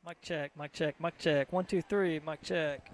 Mic check, mic check, mic check. 1, 2, 3, mic check.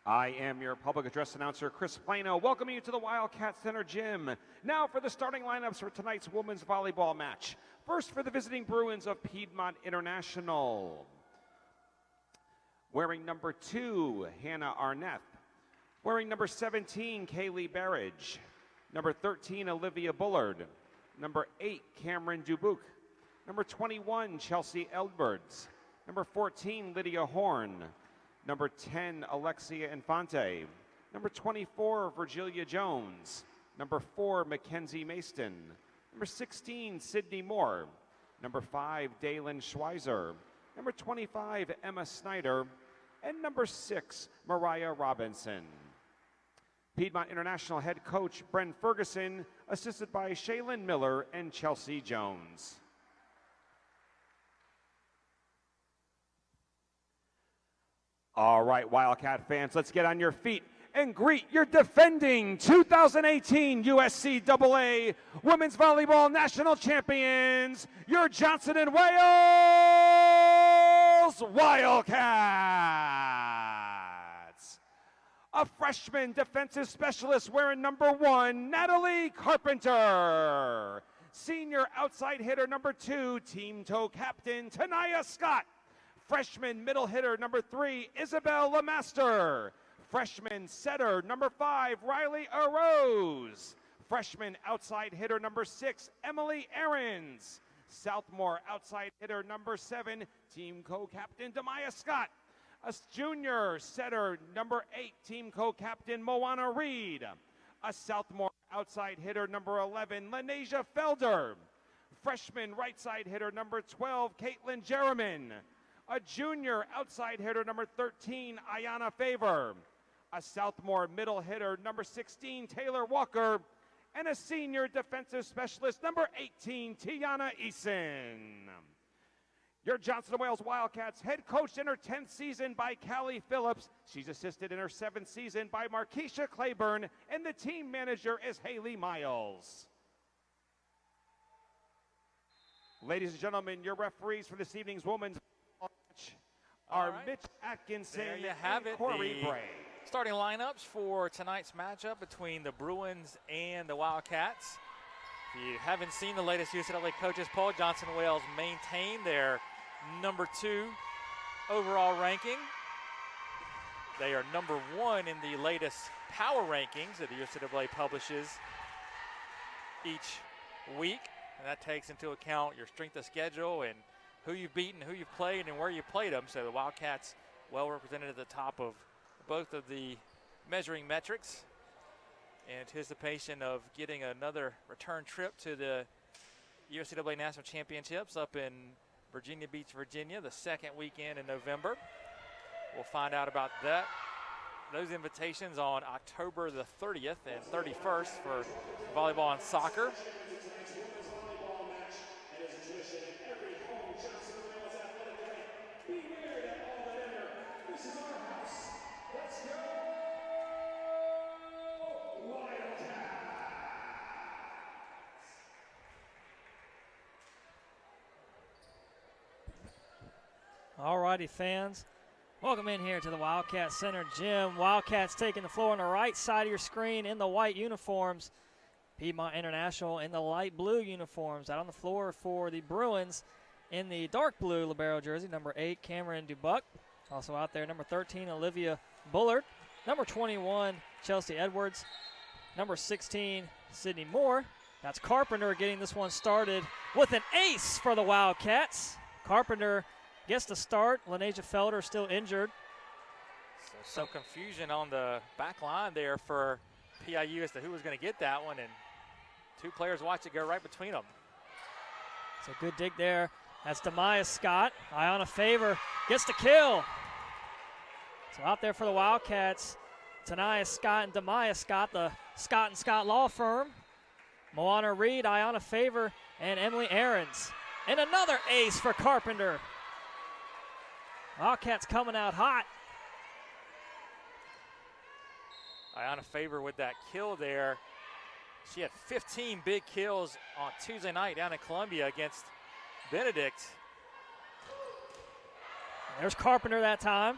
I am your public address announcer, Chris Plano, welcoming you to the Wildcat Center Gym. Now for the starting lineups for tonight's women's volleyball match. First for the visiting Bruins of Piedmont International. Wearing number 2, Hannah Arnett. Wearing number 17, Kaylee Barrage. Number 13, Olivia Bullard. Number 8, Cameron Dubuque. Number 21, Chelsea Edwards. Number 14, Lydia Horn. Number 10, Alexia Infante. Number 24, Virgilia Jones. Number 4, Mackenzie Maston. Number 16, Sydney Moore. Number 5, Dalen Schweizer. Number 25, Emma Snyder. And number 6, Mariah Robinson. Piedmont International head coach Bren Ferguson, assisted by Shaylin Miller and Chelsea Jones. All right, Wildcat fans, let's get on your feet and greet your defending 2018 USCAA Women's Volleyball National Champions, your Johnson & Wales Wildcats. A freshman defensive specialist wearing number 1, Natalie Carpenter. Senior outside hitter number 2, team toe captain Tanaya Scott. Freshman middle hitter number 3, Isabel Lemaster. Freshman setter number 5, Riley Arose. Freshman outside hitter number 6, Emily Ahrens. Southmore outside hitter number 7, team co-captain Demaya Scott. A junior setter number 8, team co-captain Moana Reed. A Southmore outside hitter number 11, Lenasia Felder. Freshman right side hitter number 12, Caitlin Jerriman. A junior outside hitter number 13, Ayana Favor. A Southmore middle hitter number 16, Taylor Walker. And a senior defensive specialist number 18, Tiana Eason. Your Johnson & Wales Wildcats head coached in her 10th season by Callie Phillips. She's assisted in her 7th season by Markeisha Claiborne, and the team manager is Haley Miles. Ladies and gentlemen, your referees for this evening's women's match are Mitch Atkinson and Corey Bray. Starting lineups for tonight's matchup between the Bruins and the Wildcats. If you haven't seen the latest UCLA coaches poll, Johnson & Wales maintained their number 2 overall ranking. They are number 1 in the latest power rankings that the UCLA publishes each week. And that takes into account your strength of schedule and who you've beaten, who you've played, and where you played them. So the Wildcats well represented at the top of both of the measuring metrics. In anticipation of getting another return trip to the USCAA National Championships up in Virginia Beach, Virginia, the second weekend in November. We'll find out about those invitations on October the 30th and 31st for volleyball and soccer. Alrighty, fans, welcome in here to the Wildcat Center Gym. Wildcats taking the floor on the right side of your screen in the white uniforms. Piedmont International in the light blue uniforms. Out on the floor for the Bruins in the dark blue libero jersey, number 8, Cameron Dubuque. Also out there, number 13, Olivia Bullard. Number 21, Chelsea Edwards. Number 16, Sydney Moore. That's Carpenter getting this one started with an ace for the Wildcats. Carpenter gets the start. Lenasia Felder still injured. So some confusion on the back line there for PIU as to who was going to get that one, and 2 players watch it go right between them. It's a good dig there. That's Demaya Scott. Ayana Favor gets the kill. So out there for the Wildcats, Tanaya Scott and Demaya Scott, the Scott & Scott law firm. Moana Reed, Ayana Favor, and Emily Ahrens. And another ace for Carpenter. Wildcats coming out hot. Ayana Favor with that kill there. She had 15 big kills on Tuesday night down in Columbia against Benedict. There's Carpenter that time.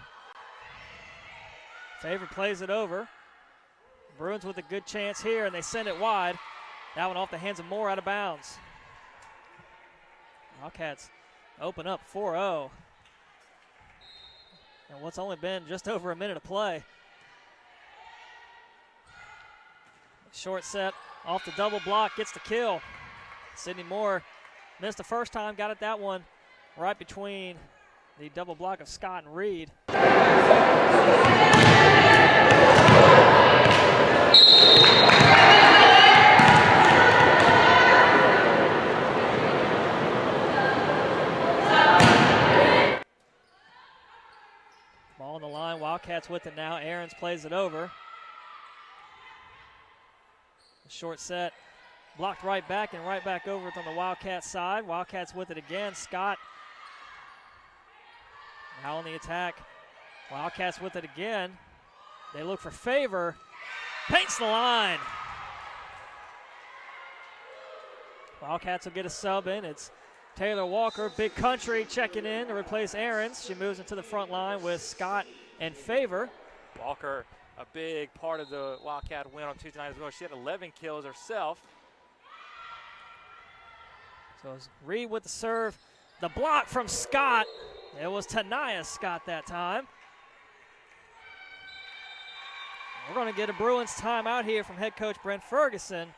Favor plays it over. Bruins with a good chance here, and they send it wide. That one off the hands of Moore, out of bounds. Wildcats open up 4-0. And what's only been just over a minute of play. Short set off the double block, gets the kill. Sydney Moore missed the first time, got it that one right between the double block of Scott and Reed. Ball on the line, Wildcats with it now. Ahrens plays it over. Short set, blocked right back and right back over on the Wildcats side. Wildcats with it again. Scott now on the attack. Wildcats with it again. They look for Favor. Paints the line. Wildcats will get a sub in. It's Taylor Walker, Big Country, checking in to replace Ahrens. She moves into the front line with Scott and Favor. Walker, a big part of the Wildcat win on Tuesday night as well. She had 11 kills herself. So it's Reed with the serve. The block from Scott. It was Tanaya Scott that time. We're going to get a Bruins timeout here from head coach Brent Ferguson.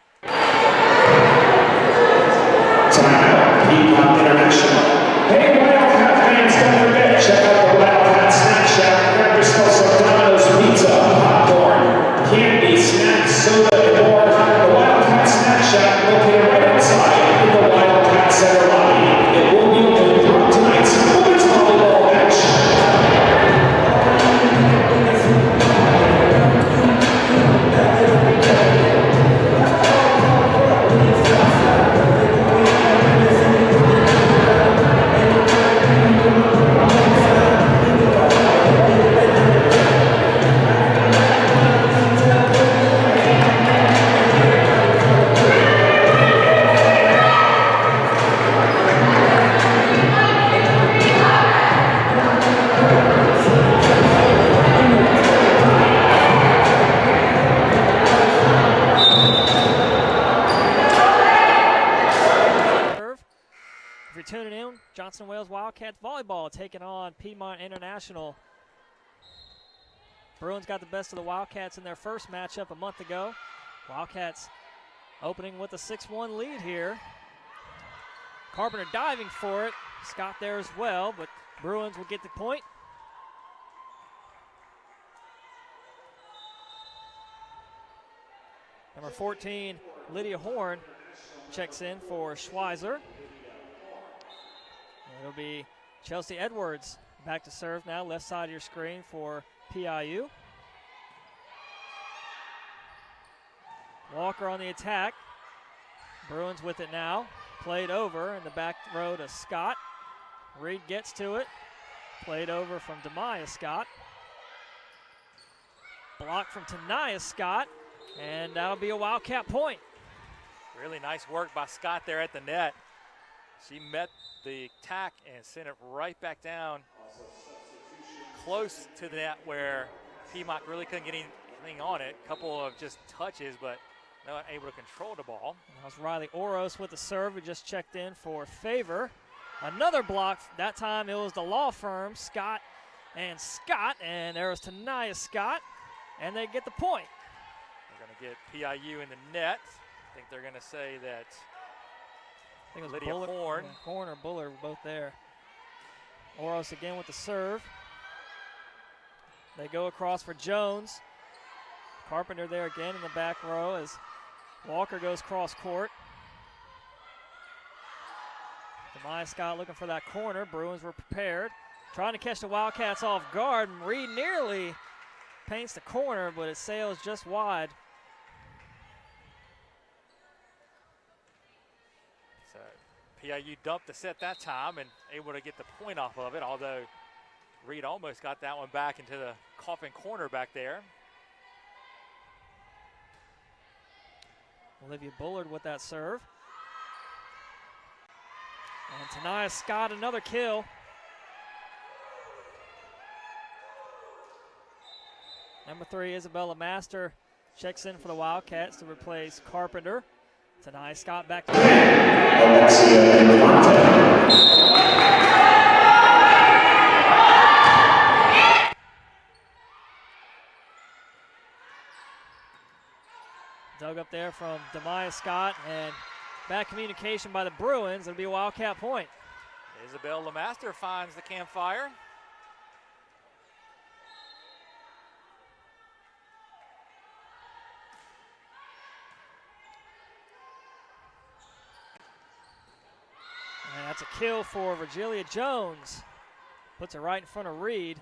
Timeout, Piedmont International. Hey, Wildcat fans, don't forget, check out the Wildcat Snack Shack. Grab yourself some Domino's pizza, popcorn, candy, snacks, soda, and more. The Wildcat Snack Shack located right outside in the Wildcat Center lobby. It will be open throughout tonight's women's volleyball match. Tuning in, Johnson Wales Wildcats volleyball taking on Piedmont International. Bruins got the best of the Wildcats in their first matchup a month ago. Wildcats opening with a 6-1 lead here. Carpenter diving for it. Scott there as well, but Bruins will get the point. Number 14, Lydia Horn, checks in for Schweizer. It'll be Chelsea Edwards back to serve now, left side of your screen for PIU. Walker on the attack. Bruins with it now. Played over in the back row to Scott. Reed gets to it. Played over from Demaya Scott. Block from Tanaya Scott. And that'll be a Wildcat point. Really nice work by Scott there at the net. She met the tack and sent it right back down close to the net where Piedmont really couldn't get anything on it. A couple of just touches, but not able to control the ball. That was Riley Oros with the serve. We just checked in for Favor. Another block. That time it was the law firm, Scott, and there was Tanaya Scott, and they get the point. They're going to get PIU in the net. I think they're going to say that I think it was Lydia Bullard, Horn. Horn or Bullard, both there. Oros again with the serve. They go across for Jones. Carpenter there again in the back row as Walker goes cross court. Demaya Scott looking for that corner. Bruins were prepared. Trying to catch the Wildcats off guard. And Reed nearly paints the corner, but it sails just wide. So PIU dumped the set that time and able to get the point off of it, although Reed almost got that one back into the coffin corner back there. Olivia Bullard with that serve. And Tanaya Scott another kill. Number 3, Isabella Master, checks in for the Wildcats to replace Carpenter. Taniya Scott back to Alexia Infante. dug up there from Taniya Scott, and bad communication by the Bruins. It'll be a Wildcat point. Isabel Lemaster finds the campfire. And that's a kill for Virgilia Jones. Puts it right in front of Reed.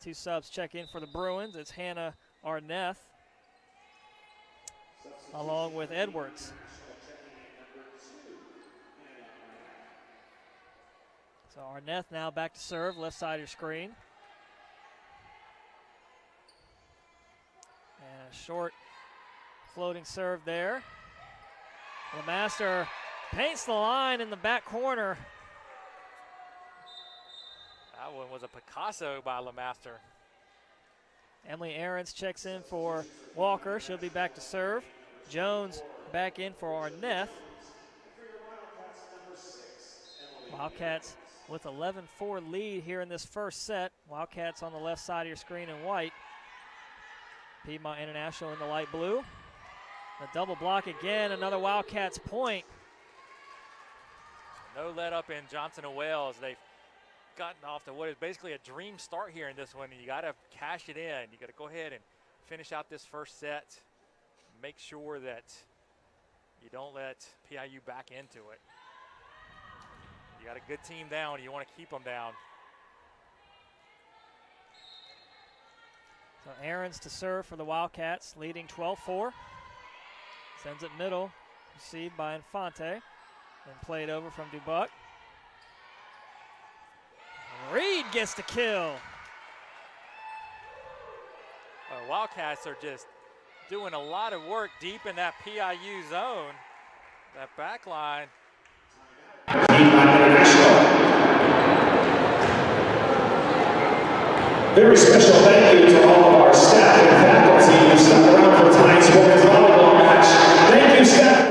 2 subs check in for the Bruins. It's Hannah Arneth along with Edwards. So Arneth now back to serve, left side of your screen. And a short floating serve there. Lemaster paints the line in the back corner. That one was a Picasso by Lemaster. Emily Ahrens checks in for Walker. She'll be back to serve. Jones back in for Arneth. Wildcats with 11-4 lead here in this first set. Wildcats on the left side of your screen in white. Piedmont International in the light blue. The double block again, another Wildcats point. No let up in Johnson and Wales. They've gotten off to what is basically a dream start here in this one, and you got to cash it in. You got to go ahead and finish out this first set. Make sure that you don't let PIU back into it. You got a good team down. You want to keep them down. So Ahrens to serve for the Wildcats, leading 12-4. Sends it middle, received by Infante, and played over from Dubuc. Reed gets the kill. Wildcats are just doing a lot of work deep in that PIU zone. That back line. Very special thank you to all of our staff and faculty who stuck around for tonight's women's volleyball match. Thank you, staff.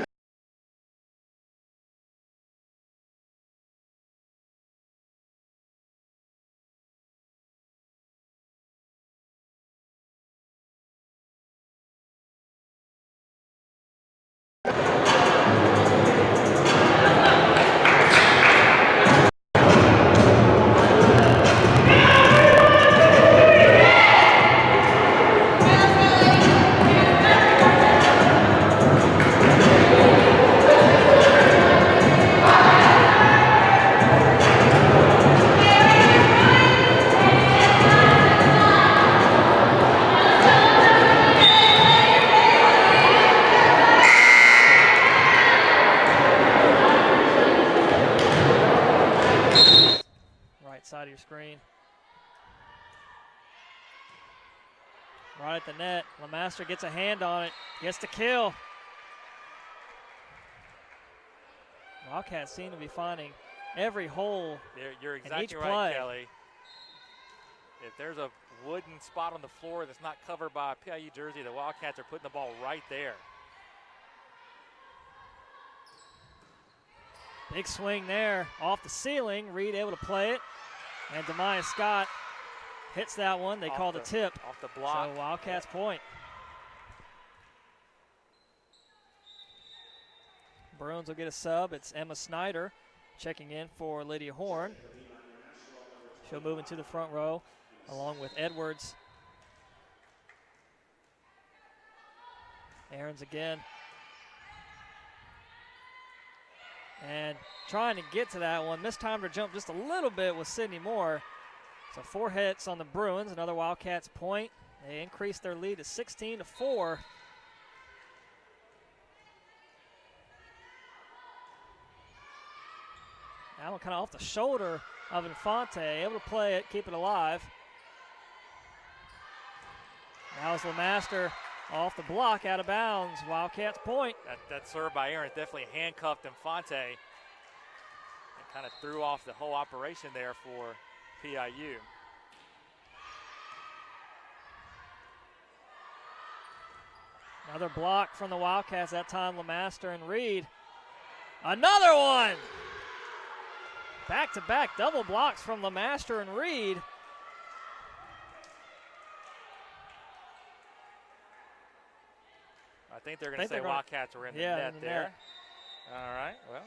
Side of your screen. Right at the net. Lemaster gets a hand on it. Gets the kill. Wildcats seem to be finding every hole You're in each exactly right, play. Kelly. If there's a wooden spot on the floor that's not covered by a PIU jersey, the Wildcats are putting the ball right there. Big swing there off the ceiling. Reed able to play it. And Taniya Scott hits that one. They call the tip. Off the block. So Wildcats point. Bruins will get a sub. It's Emma Snyder checking in for Lydia Horn. She'll move into the front row along with Edwards. Ahrens again. And trying to get to that one. Mistimed her jump just a little bit with Sydney Moore. So 4 hits on the Bruins. Another Wildcats point. They increase their lead to 16-4. That one kind of off the shoulder of Infante. Able to play it, keep it alive. Now it's Lemaster off the block, out of bounds. Wildcats point. That serve by Aaron definitely handcuffed Infante and kind of threw off the whole operation there for PIU. Another block from the Wildcats, that time LeMaster and Reed. Another one! Back-to-back double blocks from LeMaster and Reed. I think they're going to say Wildcats were in the net there. All right, well.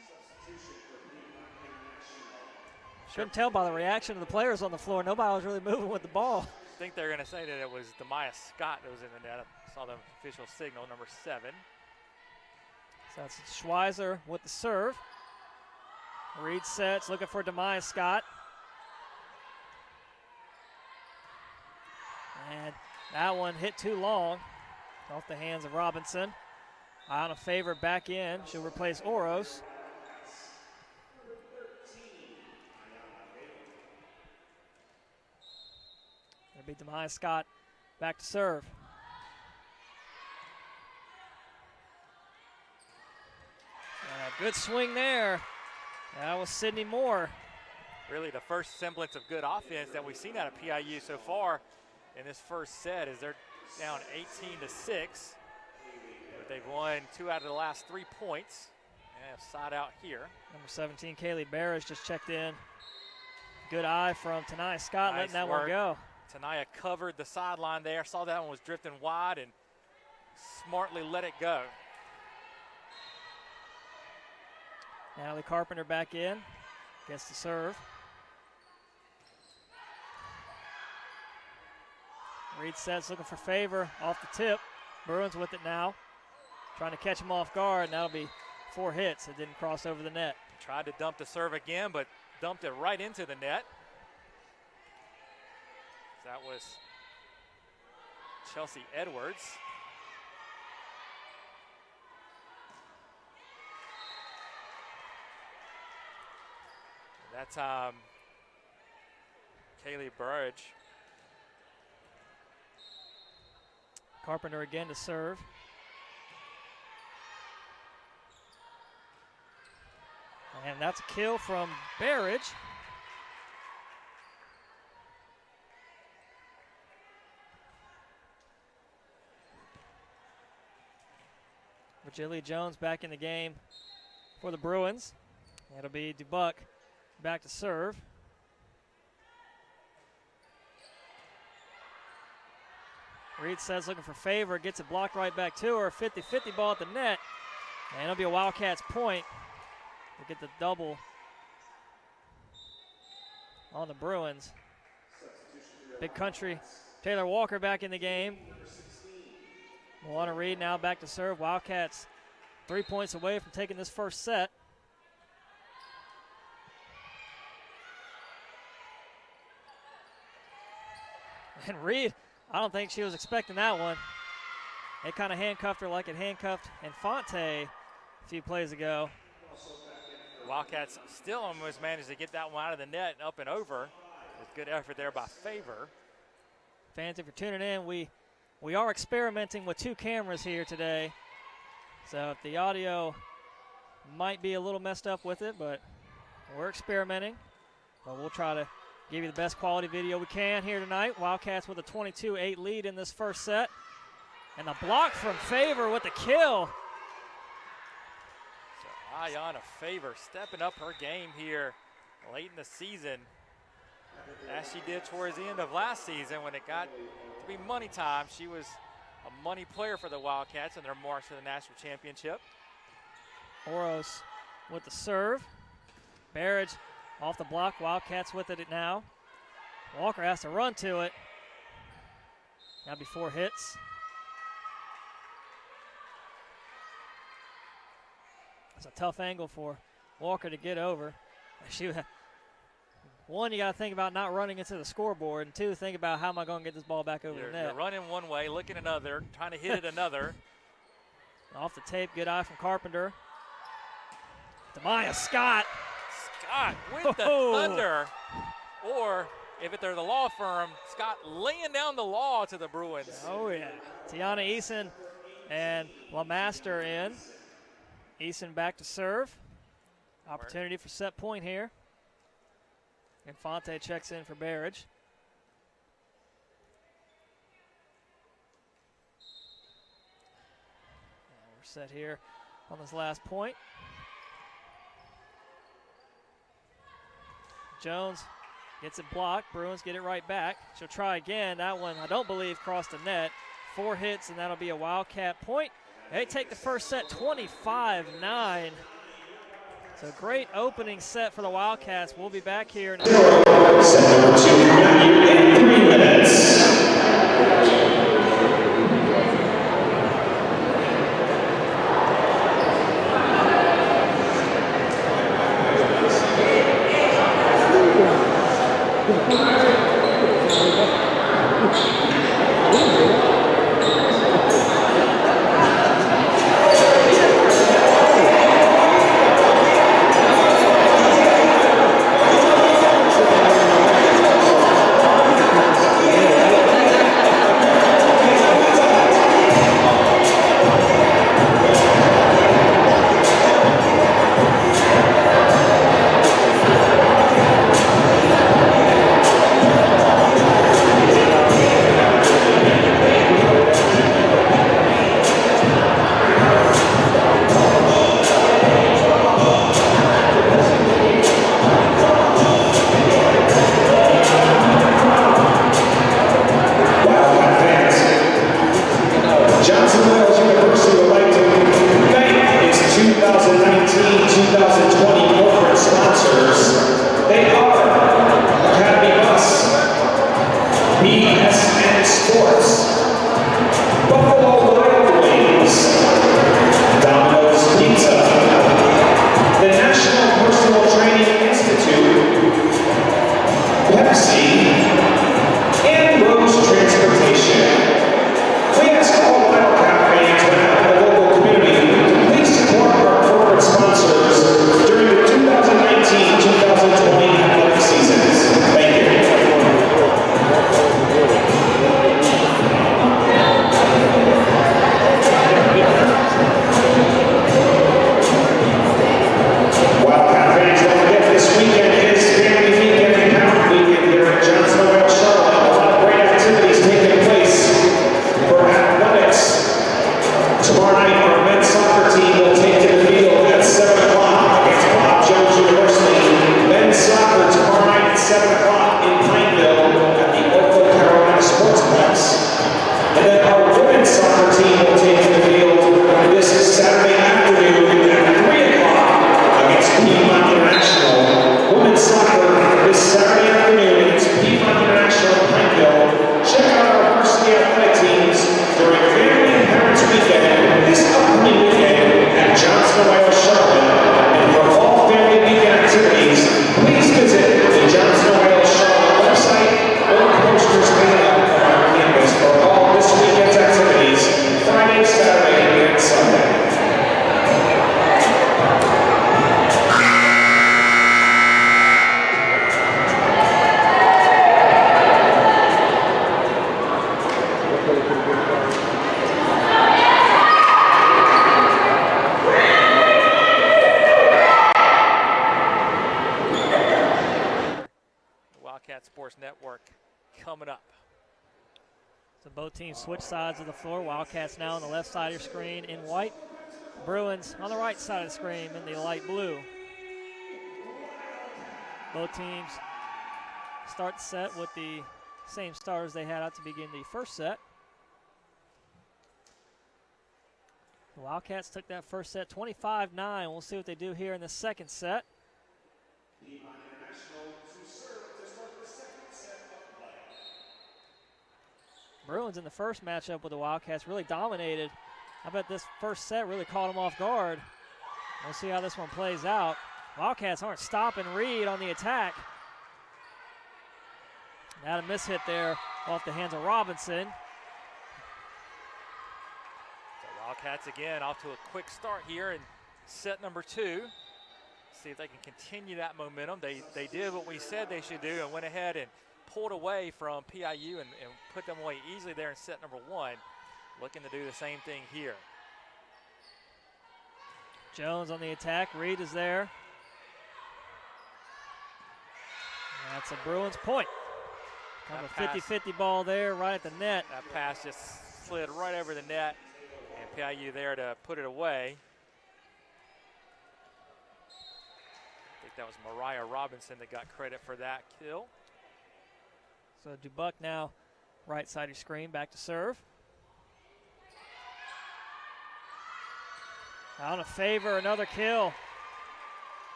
Couldn't tell by the reaction of the players on the floor. Nobody was really moving with the ball. I think they're going to say that it was Demaya Scott that was in the net. I saw the official signal, number 7. So that's Schweizer with the serve. Reed sets, looking for Demaya Scott. And that one hit too long off the hands of Robinson. Iona Favor back in. She'll replace Oros. It'll be Demaya Scott back to serve. And a good swing there. That was Sydney Moore. Really the first semblance of good offense that we've seen out of PIU so far in this first set is they're down 18-6. But they've won 2 out of the last 3 points. And have side out here. Number 17, Kaylee Barrage just checked in. Good eye from Tanaya Scott, Nice letting that work. one go. Tanaya covered the sideline there. Saw that one was drifting wide and smartly let it go. Natalie Carpenter back in. Gets the serve. Reed sets, looking for Favor off the tip. Bruins with it now. Trying to catch him off guard, and that'll be 4 hits. It didn't cross over the net. Tried to dump the serve again, but dumped it right into the net. That was Chelsea Edwards. That's Kaylee Burridge. Carpenter again to serve. And that's a kill from Barrage. Virgilia Jones back in the game for the Bruins. It'll be Dubuck back to serve. Reed says looking for Favor, gets it blocked right back to her. 50-50 ball at the net. And it'll be a Wildcats point. We'll get the double on the Bruins. Big Country, Taylor Walker back in the game. Milana Reed now back to serve. Wildcats 3 points away from taking this first set. And Reed, I don't think she was expecting that one. They kind of handcuffed her like it handcuffed Infante a few plays ago. Wildcats still almost managed to get that one out of the net and up and over. With good effort there by Favor. Fans, if you're tuning in, we are experimenting with 2 cameras here today. So if the audio might be a little messed up with it, but we're experimenting. But we'll try to give you the best quality video we can here tonight. Wildcats with a 22-8 lead in this first set. And the block from Favor with the kill. So Iona Favor stepping up her game here late in the season, as she did towards the end of last season when it got to be money time. She was a money player for the Wildcats in their march to the national championship. Oros with the serve. Barrage off the block. Wildcats with it now. Walker has to run to it. That'll be 4 hits. It's a tough angle for Walker to get over. One, you got to think about not running into the scoreboard, and 2, think about how am I going to get this ball back over the net. You're running one way, looking another, trying to hit it another. Off the tape, good eye from Carpenter. Demaya Scott. Scott with the thunder. Or, if they're the law firm, Scott laying down the law to the Bruins. Oh, yeah. Tiana Eason and LeMaster in. Eason back to serve. Opportunity for set point here. Infante checks in for Barrage. set here on this last point. Jones gets it blocked. Bruins get it right back. She'll try again. That one, I don't believe, crossed the net. 4 hits, and that'll be a Wildcat point. They take the first set 25-9. So great opening set for the Wildcats. We'll be back here. Set number 2 in 3 minutes. coming up. So both teams switch sides of the floor. Wildcats now on the left side of your screen in white. Bruins on the right side of the screen in the light blue. Both teams start the set with the same starters they had out to begin the first set. The Wildcats took that first set 25-9. We'll see what they do here in the second set. Bruins in the first matchup with the Wildcats really dominated. I bet this first set really caught them off guard. We'll see how this one plays out. Wildcats aren't stopping Reed on the attack. Had a mishit there off the hands of Robinson. So Wildcats again off to a quick start here in set number 2. See if they can continue that momentum. They did what we said they should do and went ahead and pulled away from PIU and put them away easily there in set number 1. Looking to do the same thing here. Jones on the attack. Reed is there. That's a Bruins point. Kind of a 50-50 ball there right at the net. That pass just slid right over the net, and NPIU there to put it away. I think that was Mariah Robinson that got credit for that kill. So Dubuque now right side of your screen, back to serve. On a favor, another kill.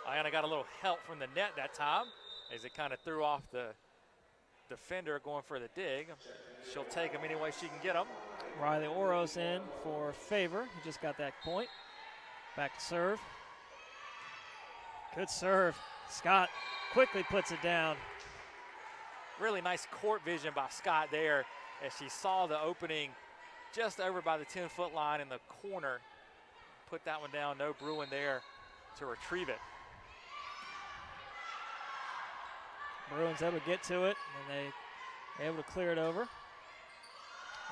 Ayanna got a little help from the net that time as it kind of threw off the defender going for the dig. She'll take him any way she can get him. Riley Oros in for favor. He just got that point. Back to serve. Good serve. Scott quickly puts it down. Really nice court vision by Scott there as she saw the opening just over by the 10-foot line in the corner. Put that one down. No Bruin there to retrieve it. Bruins able to get to it, and they able to clear it over.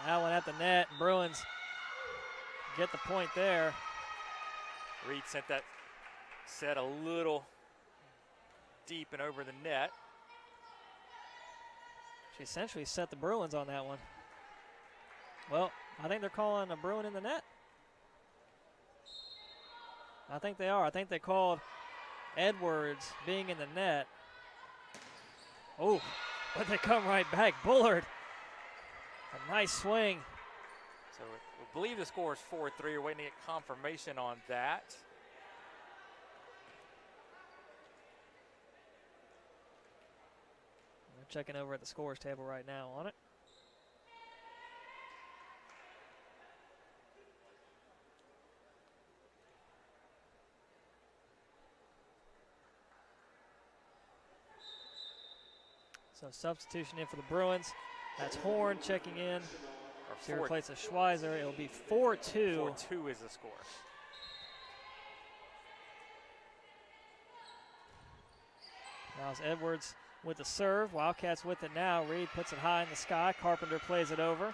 That one at the net. Bruins get the point there. Reed sent that set a little deep and over the net. She essentially set the Bruins on that one. Well, I think they're calling a Bruin in the net. I think they are. I think they called Edwards being in the net. Oh, but they come right back. Bullard, a nice swing. So we believe the score is 4-3. We're waiting to get confirmation on that. We're checking over at the scores table right now on it. So substitution in for the Bruins. That's Horn checking in to replace a Schweizer. It'll be 4-2. 4-2 is the score. Now it's Edwards with the serve. Wildcats with it now. Reed puts it high in the sky. Carpenter plays it over.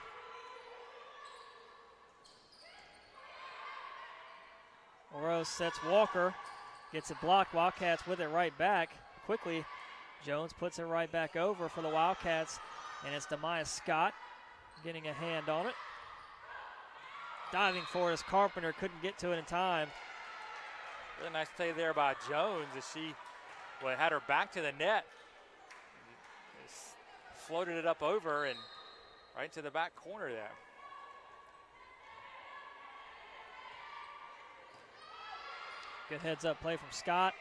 Oros sets Walker. Gets it blocked. Wildcats with it right back. Quickly, Jones puts it right back over for the Wildcats, and it's Demaya Scott getting a hand on it. Diving for it as Carpenter couldn't get to it in time. Really nice play there by Jones as she had her back to the net. Just floated it up over and right to the back corner there. Good heads-up play from Scott.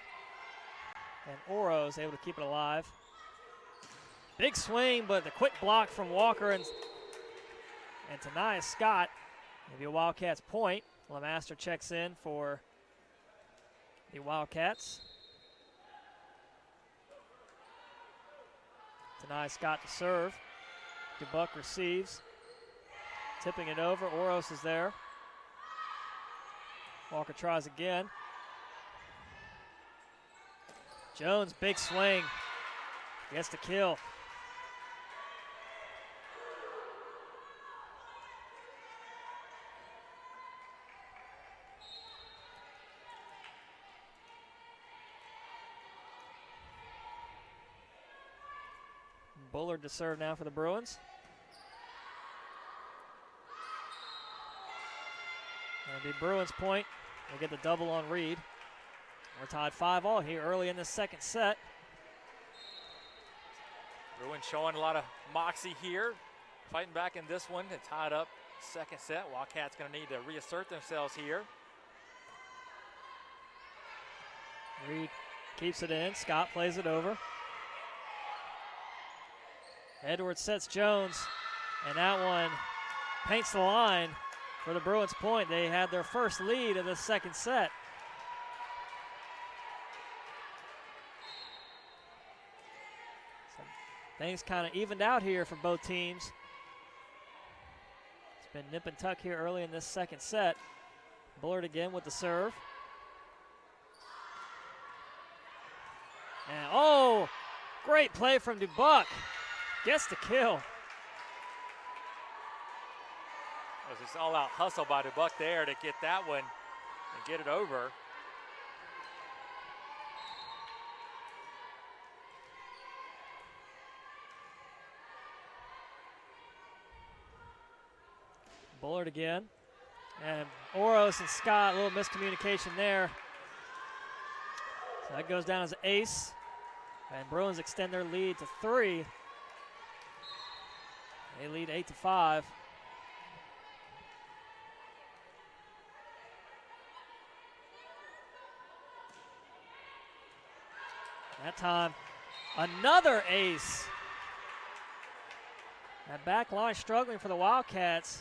And Oros able to keep it alive. Big swing, but the quick block from Walker and Tanaya Scott. Maybe a Wildcats point. LeMaster checks in for the Wildcats. Tanaya Scott to serve. Dubuque receives. Tipping it over. Oros is there. Walker tries again. Jones, big swing. Gets the kill. Bullard to serve now for the Bruins. It'll be Bruins point. They get the double on Reed. We're tied 5-all here early in the second set. Bruins showing a lot of moxie here. Fighting back in this one. It's tied up second set. Wildcats going to need to reassert themselves here. Reed keeps it in. Scott plays it over. Edwards sets Jones, and that one paints the line for the Bruins point. They had their first lead of the second set. Things kind of evened out here for both teams. It's been nip and tuck here early in this second set. Bullard again with the serve. And oh, great play from Dubuque. Gets the kill. It was just all-out hustle by Dubuque there to get that one and get it over. Bullard again. And Oros and Scott, a little miscommunication there. So that goes down as an ace. And Bruins extend their lead to 3. They lead 8-5. That time, another ace. That back line struggling for the Wildcats.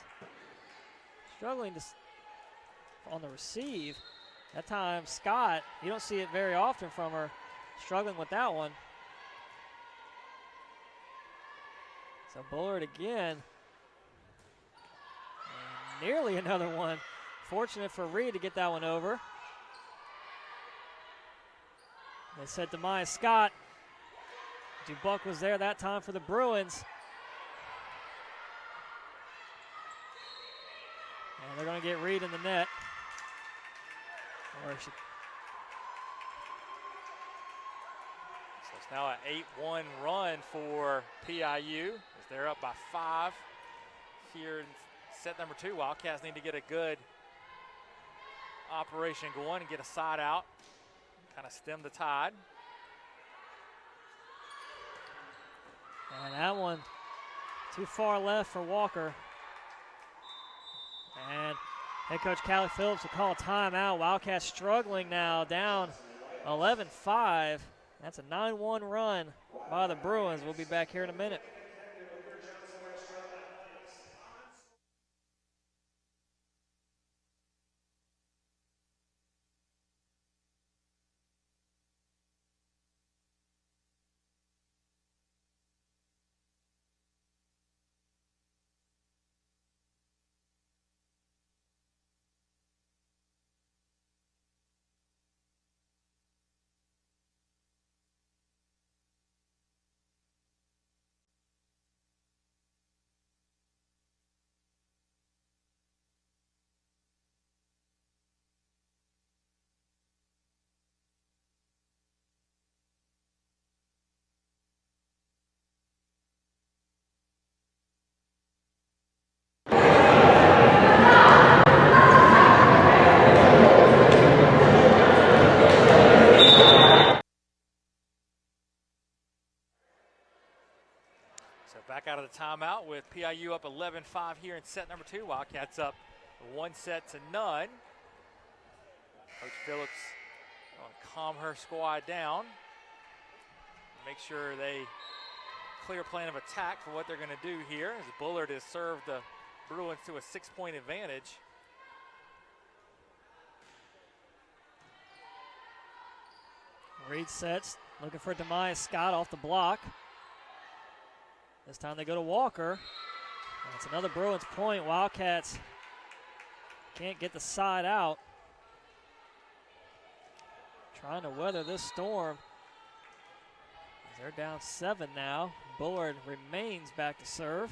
Struggling on the receive. That time, Scott, you don't see it very often from her, struggling with that one. So Bullard again. And nearly another one. Fortunate for Reed to get that one over. They said Demaya Scott. Dubuck was there that time for the Bruins. And they're going to get Reed in the net. So it's now an 8-1 run for PIU as they're up by 5 here in set number 2. Wildcats need to get a good operation going and get a side out, kind of stem the tide. And that one too far left for Walker. And head coach Callie Phillips will call a timeout. Wildcats struggling now, down 11-5. That's a 9-1 run by the Bruins. We'll be back here in a minute. Back out of the timeout with PIU up 11-5 here in set number 2. Wildcats up 1-0. Coach Phillips going to calm her squad down. Make sure they clear plan of attack for what they're going to do here as Bullard has served the Bruins to a 6-point advantage. Reed sets, looking for Demaya Scott off the block. This time they go to Walker. And it's another Bruins point. Wildcats can't get the side out. Trying to weather this storm. They're down 7 now. Bullard remains back to serve.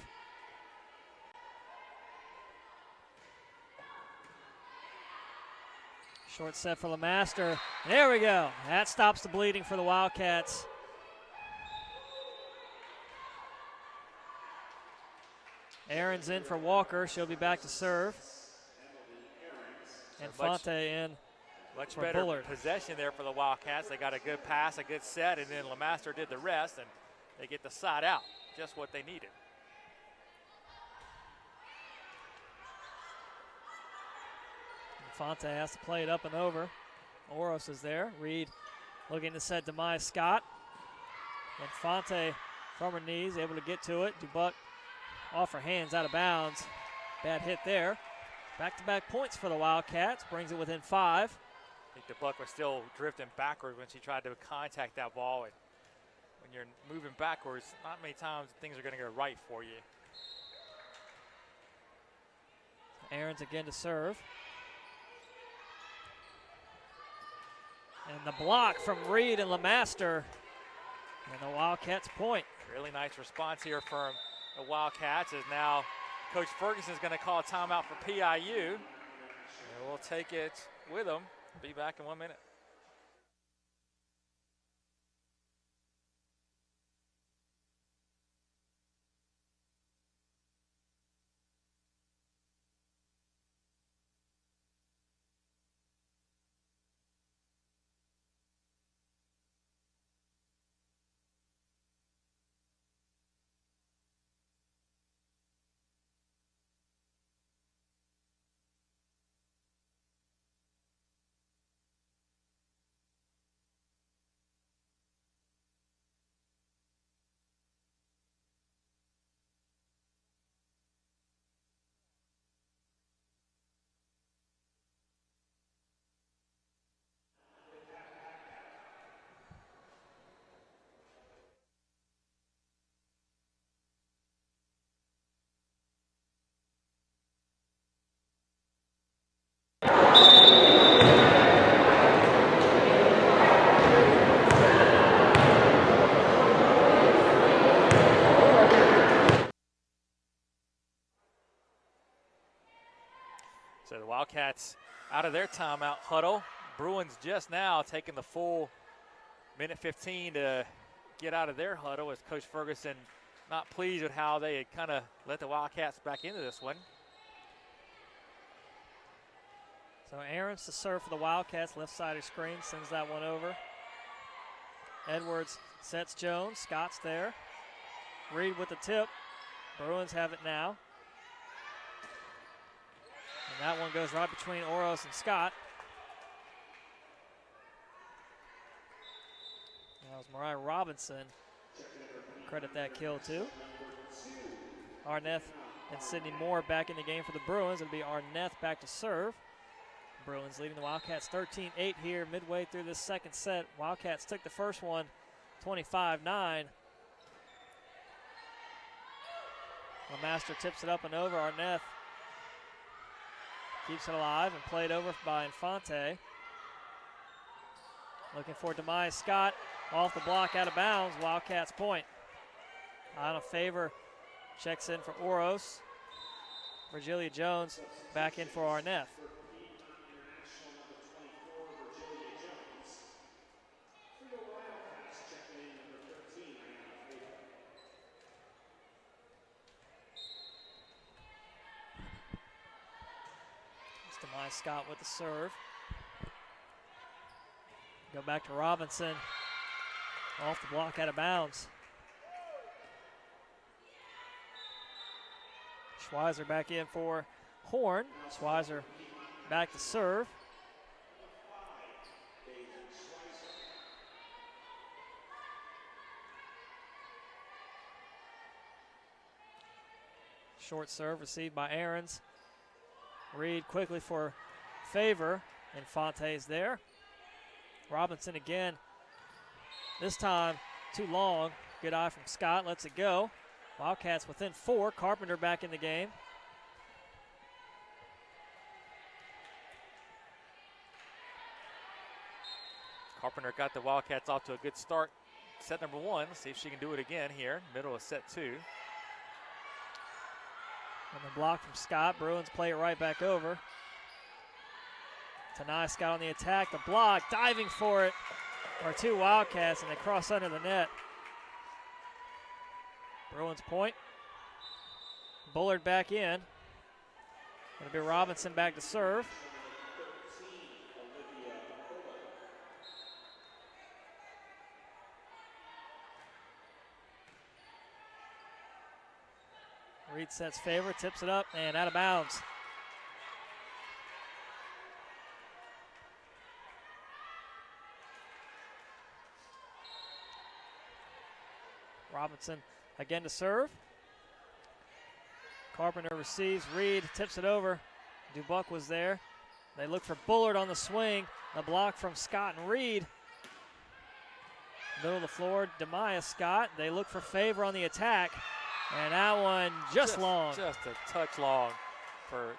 Short set for LeMaster. There we go. That stops the bleeding for the Wildcats. Aaron's in for Walker. She'll be back to serve. And Fonte in much for better Bullard. Possession there for the Wildcats. They got a good pass, a good set, and then LeMaster did the rest, and they get the side out. Just what they needed. And Fonte has to play it up and over. Oros is there. Reed looking to set Demaya Scott. And Fonte from her knees, able to get to it. Dubuck off her hands, out of bounds. Bad hit there. Back-to-back points for the Wildcats. Brings it within 5. I think Dubuck was still drifting backward when she tried to contact that ball. And when you're moving backwards, not many times things are going to go right for you. Aaron's again to serve. And the block from Reed and LeMaster. And the Wildcats point. Really nice response here from the Wildcats as now Coach Ferguson is going to call a timeout for PIU. And we'll take it with them. Be back in 1 minute. So the Wildcats out of their timeout huddle. Bruins just now taking the full minute 15 to get out of their huddle as Coach Ferguson not pleased with how they had kind of let the Wildcats back into this one. So Aarons to serve for the Wildcats, left side of screen, sends that one over. Edwards sets Jones, Scott's there. Reed with the tip, Bruins have it now. And that one goes right between Oros and Scott. That was Mariah Robinson. Credit that kill too. Arnett and Sydney Moore back in the game for the Bruins. It'll be Arnett back to serve. Bruins leading the Wildcats 13-8 here midway through this second set. Wildcats took the first one 25-9. LeMaster tips it up and over. Arnett keeps it alive and played over by Infante. Looking for Demai Scott off the block, out of bounds. Wildcats point. On a favor, checks in for Oros. Virgilia Jones back in for Arnett. Demai Scott with the serve. Go back to Robinson. Off the block, out of bounds. Schweizer back in for Horn. Schweizer back to serve. Short serve received by Aarons. Reed quickly for favor. Infante's there. Robinson again. This time too long. Good eye from Scott. Lets it go. Wildcats within 4. Carpenter back in the game. Carpenter got the Wildcats off to a good start. Set number 1. See if she can do it again here. Middle of set 2. And the block from Scott. Bruins play it right back over. Tanai Scott on the attack. The block, diving for it. Are 2 Wildcats, and they cross under the net. Bruins point. Bullard back in. It'll be Robinson back to serve. Reed sets favor, tips it up, and out of bounds. Robinson again to serve. Carpenter receives. Reed tips it over. Dubuck was there. They look for Bullard on the swing. The block from Scott and Reed. Middle of the floor, Demaya Scott. They look for favor on the attack. And that one just long. Just a touch long for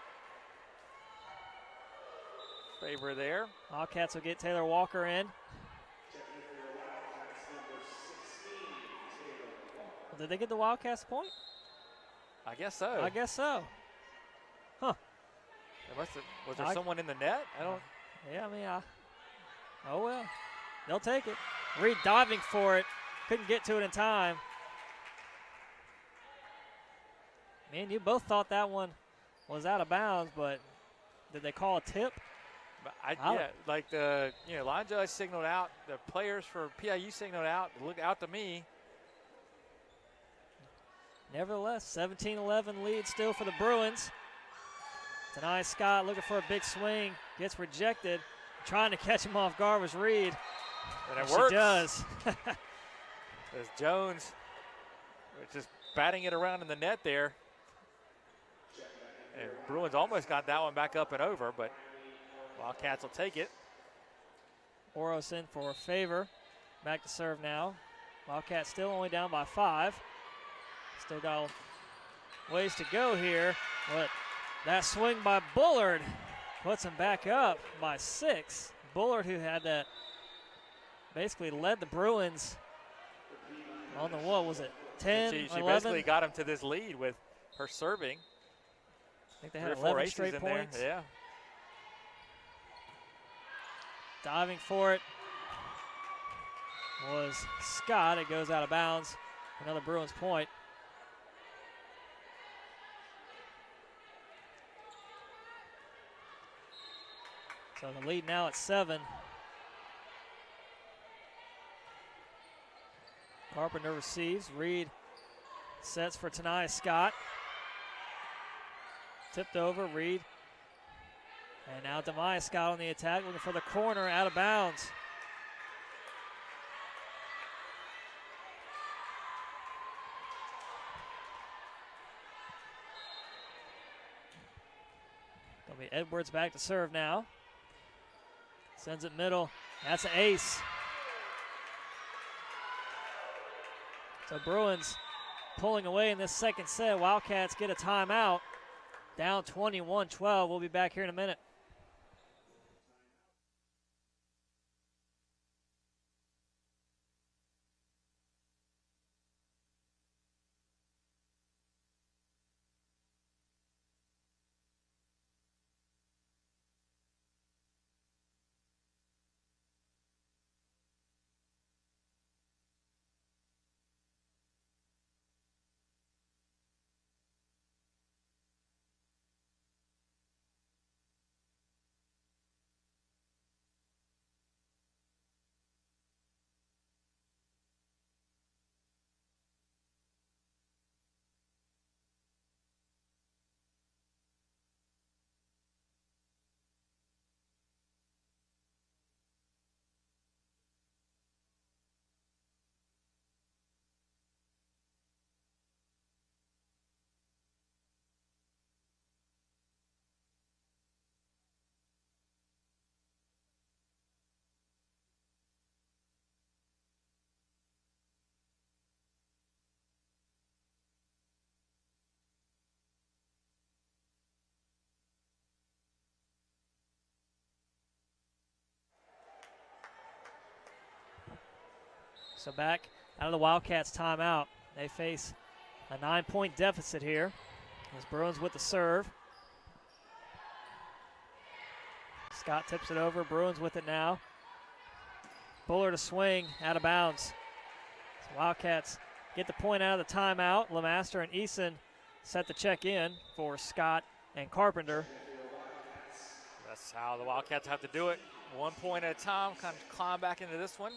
favor there. Wildcats will get Taylor Walker in. Did they get the Wildcats point? I guess so. I guess so. Huh. Was there someone in the net? I don't. Yeah, I mean, oh well. They'll take it. Reed diving for it. Couldn't get to it in time. Man, you both thought that one was out of bounds, but did they call a tip? Yeah, like the line judge signaled out. The players for PIU signaled out. Look out to me. Nevertheless, 17-11 lead still for the Bruins. Tanai Scott looking for a big swing, gets rejected. Trying to catch him off guard was Reed. And it works. She does. As Jones was just batting it around in the net there. And Bruins almost got that one back up and over, but Wildcats will take it. Oros in for a favor. Back to serve now. Wildcats still only down by 5. Still got ways to go here, but that swing by Bullard puts him back up by 6. Bullard, who had that, basically led the Bruins on the, what was it, 10, She 11? basically got him to this lead with her serving. I think they 3 had or 4 11 aces straight in points. there. Yeah. Diving for it was Scott. It goes out of bounds. Another Bruins point. So the lead now at 7. Carpenter receives. Reed sets for Tanai Scott. Tipped over. Reed. And now Demaya Scott on the attack, looking for the corner, out of bounds. Gonna be Edwards back to serve now. Sends it middle. That's an ace. So Bruins pulling away in this second set. Wildcats get a timeout. Down 21-12. We'll be back here in a minute. So back out of the Wildcats timeout. They face a 9-point deficit here. As Bruins with the serve. Scott tips it over. Bruins with it now. Bullard to swing, out of bounds. So Wildcats get the point out of the timeout. Lemaster and Eason set the check in for Scott and Carpenter. That's how the Wildcats have to do it. 1 point at a time, kind of climb back into this one.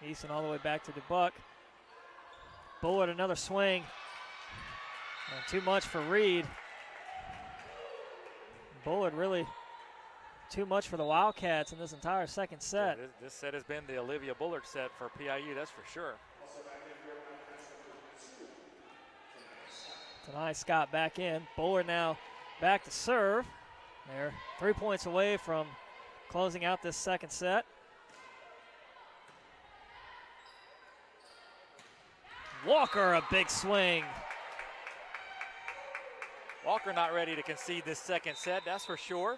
Eason all the way back to DeBuck. Bullard another swing. And too much for Reed. Bullard really too much for the Wildcats in this entire second set. Yeah, this set has been the Olivia Bullard set for PIU, that's for sure. Tanai Scott back in. Bullard now back to serve. They're 3 points away from closing out this second set. Walker, a big swing. Walker not ready to concede this second set, that's for sure.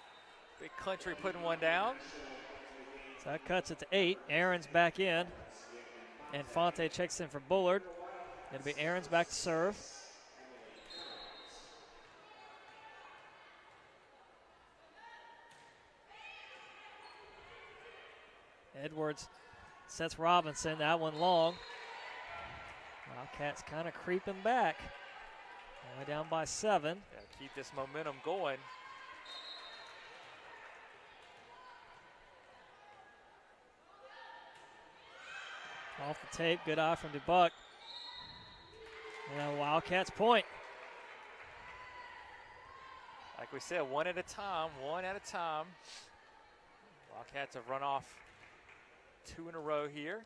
Big Country putting one down. So that cuts it to 8. Aaron's back in. And Fonte checks in for Bullard. It'll be Aaron's back to serve. Edwards sets Robinson. That one long. Wildcats kind of creeping back. Only down by 7. Yeah, keep this momentum going. Off the tape, good eye from DeBuck. And Wildcats point. Like we said, one at a time, one at a time. Wildcats have run off 2 in a row here.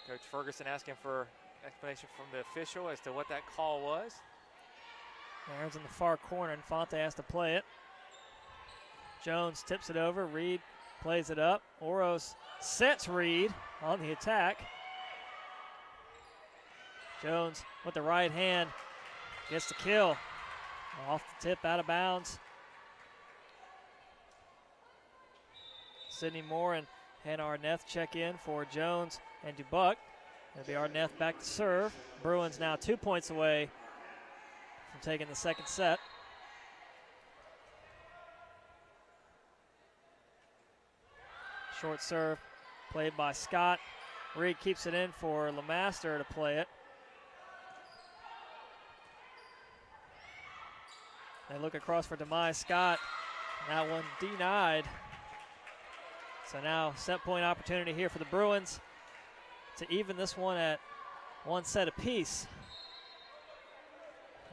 Coach Ferguson asking for explanation from the official as to what that call was. Aaron's in the far corner, and Fonte has to play it. Jones tips it over. Reed plays it up. Oros sets Reed on the attack. Jones with the right hand gets the kill. Off the tip, out of bounds. Sydney Moore and Hannah Arneth check in for Jones and Dubuque. It'll be Arneth back to serve. Bruins now 2 points away from taking the second set. Short serve played by Scott. Reed keeps it in for LeMaster to play it. They look across for Demai Scott. That one denied. So now set point opportunity here for the Bruins to even this one at one set apiece.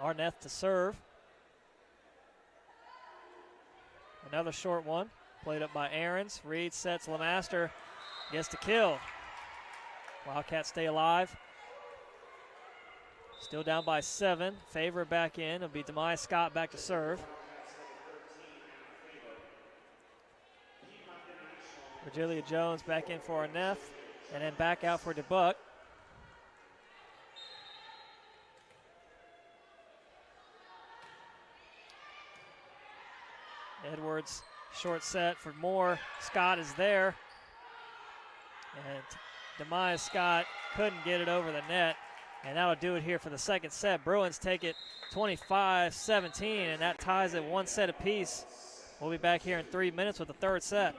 Arneth to serve. Another short one played up by Aarons. Reed sets LeMaster, gets the kill. Wildcats stay alive. Still down by 7. Favor back in. It'll be Demai Scott back to serve. Virgilia Jones back in for Arneth, and then back out for Dubuque. Edwards, short set for Moore. Scott is there. And Demai Scott couldn't get it over the net. And that'll do it here for the second set. Bruins take it 25-17, and that ties it one set apiece. We'll be back here in 3 minutes with the third set.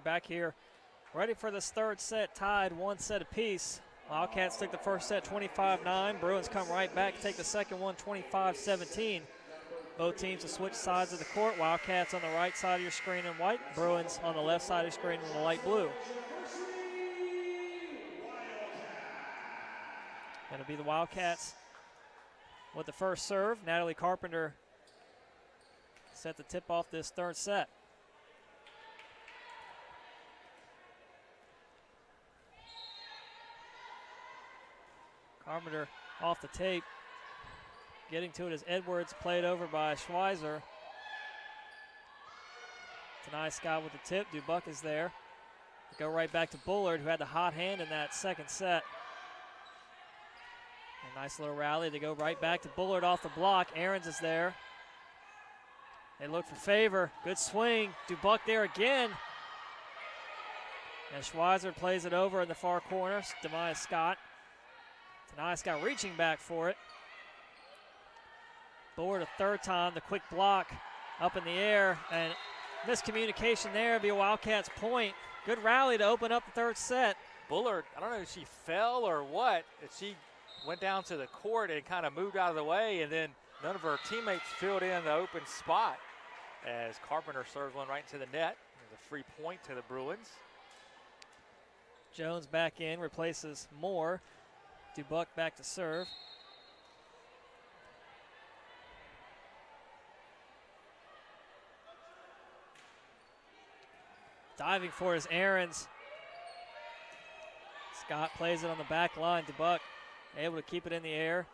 Back here, ready for this third set, tied one set apiece. Wildcats took the first set 25-9. Bruins come right back, take the second one 25-17. Both teams will switch sides of the court. Wildcats on the right side of your screen in white, Bruins on the left side of your screen in the light blue. It'll be the Wildcats with the first serve. Natalie Carpenter set to tip off this third set. Carpenter off the tape. Getting to it as Edwards, played over by Schweizer. Tanai Scott with the tip. Dubuck is there. Go right back to Bullard, who had the hot hand in that second set. A nice little rally. They go right back to Bullard off the block. Ahrens is there. They look for favor. Good swing. Dubuck there again. And Schweizer plays it over in the far corner. Demaya Scott. Tanai Scott reaching back for it. Bullard a third time. The quick block up in the air. And miscommunication there via Wildcats point. Good rally to open up the third set. Bullard, I don't know if she fell or what. If she went down to the court and kind of moved out of the way, and then none of her teammates filled in the open spot as Carpenter serves one right into the net. There's a free point to the Bruins. Jones back in, replaces Moore. Dubuck back to serve. Diving for his Ahrens. Scott plays it on the back line. Dubuck able to keep it in the air.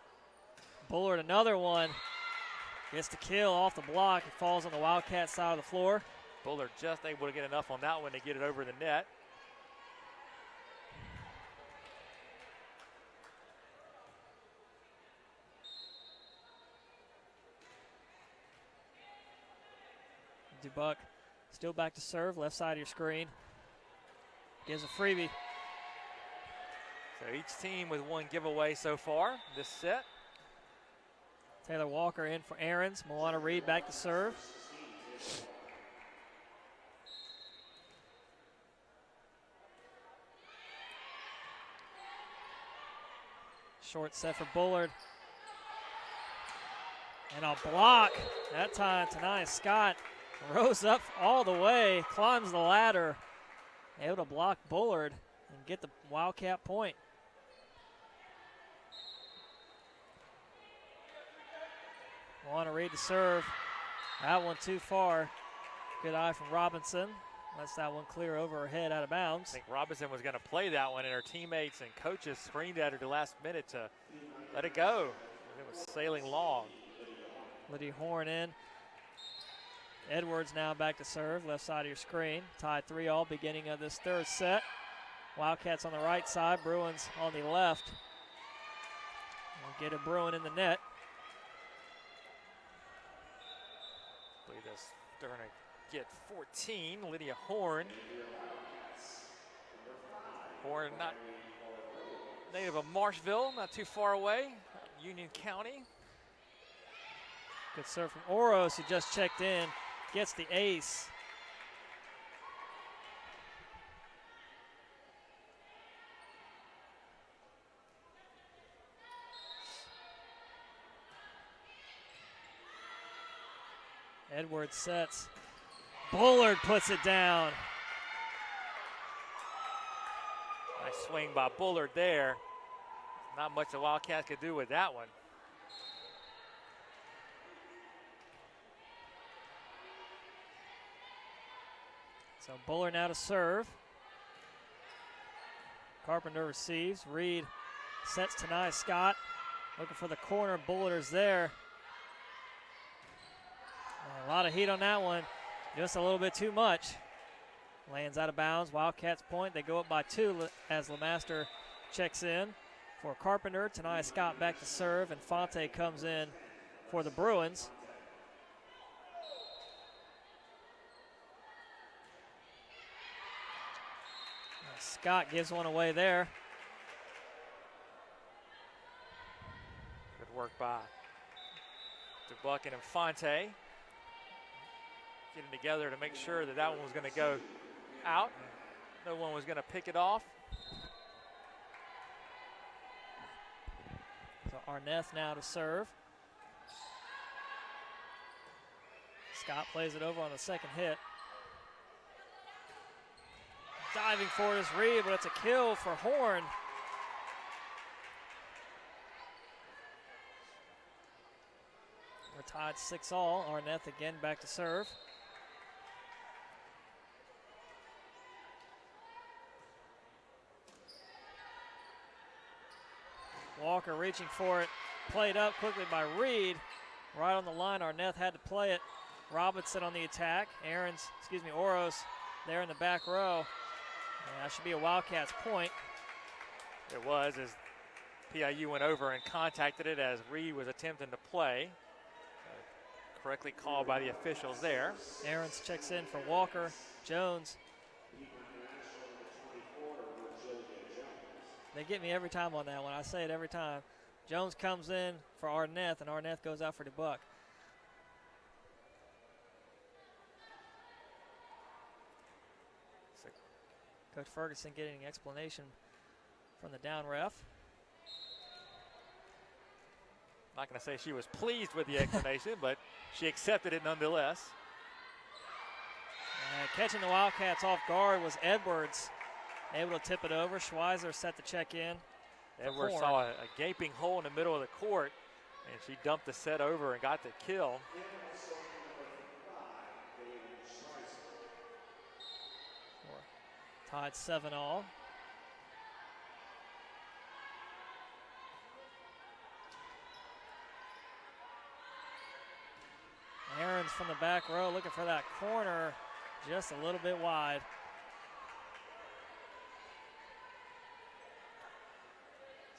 Bullard another one. Gets the kill off the block. It falls on the Wildcat side of the floor. Bullard just able to get enough on that one to get it over the net. Dubuck still back to serve, left side of your screen. Gives a freebie. So each team with one giveaway so far this set. Taylor Walker in for Ahrens. Moana Reed back to serve. Short set for Bullard. And a block. That time Tanai Scott rose up all the way, climbs the ladder, able to block Bullard and get the Wildcat point. Moana Reed to serve. That one too far. Good eye from Robinson. Lets that one clear over her head out of bounds. I think Robinson was going to play that one, and her teammates and coaches screamed at her the last minute to let it go. It was sailing long. Lydia Horn in. Edwards now back to serve, left side of your screen. Tied 3-all, beginning of this third set. Wildcats on the right side, Bruins on the left. We'll get a Bruin in the net. I believe that's they're going to get 14. Lydia Horn. Horn, not native of Marshville, not too far away, Union County. Good serve from Oros, who just checked in. Gets the ace. Edwards sets. Bullard puts it down. Nice swing by Bullard there. Not much the Wildcats could do with that one. So Bullard now to serve. Carpenter receives. Reed sets Tanai Scott. Looking for the corner. Bullard is there. And a lot of heat on that one. Just a little bit too much. Lands out of bounds. Wildcats point. They go up by 2 as LeMaster checks in for Carpenter. Tanai Scott back to serve. And Fonte comes in for the Bruins. Scott gives one away there. Good work by Dubuck and Infante. Getting together to make sure that that one was going to go out. No one was going to pick it off. So Arneth now to serve. Scott plays it over on the second hit. Diving for it is Reed, but it's a kill for Horn. Tied 6-all. Arnett again back to serve. Walker reaching for it. Played up quickly by Reed. Right on the line, Arnett had to play it. Robinson on the attack. Oros there in the back row. And that should be a Wildcats point. It was, as PIU went over and contacted it as Reed was attempting to play. Correctly called by the officials there. Aarons checks in for Walker. Jones. They get me every time on that one. I say it every time. Jones comes in for Arnett, and Arnett goes out for DeBuck. Coach Ferguson getting an explanation from the down ref. Not going to say she was pleased with the explanation, but she accepted it nonetheless. And catching the Wildcats off guard was Edwards. Able to tip it over. Schweizer set the check in. Edwards saw a gaping hole in the middle of the court, and she dumped the set over and got the kill. Tied 7-all. Aarons from the back row looking for that corner, just a little bit wide.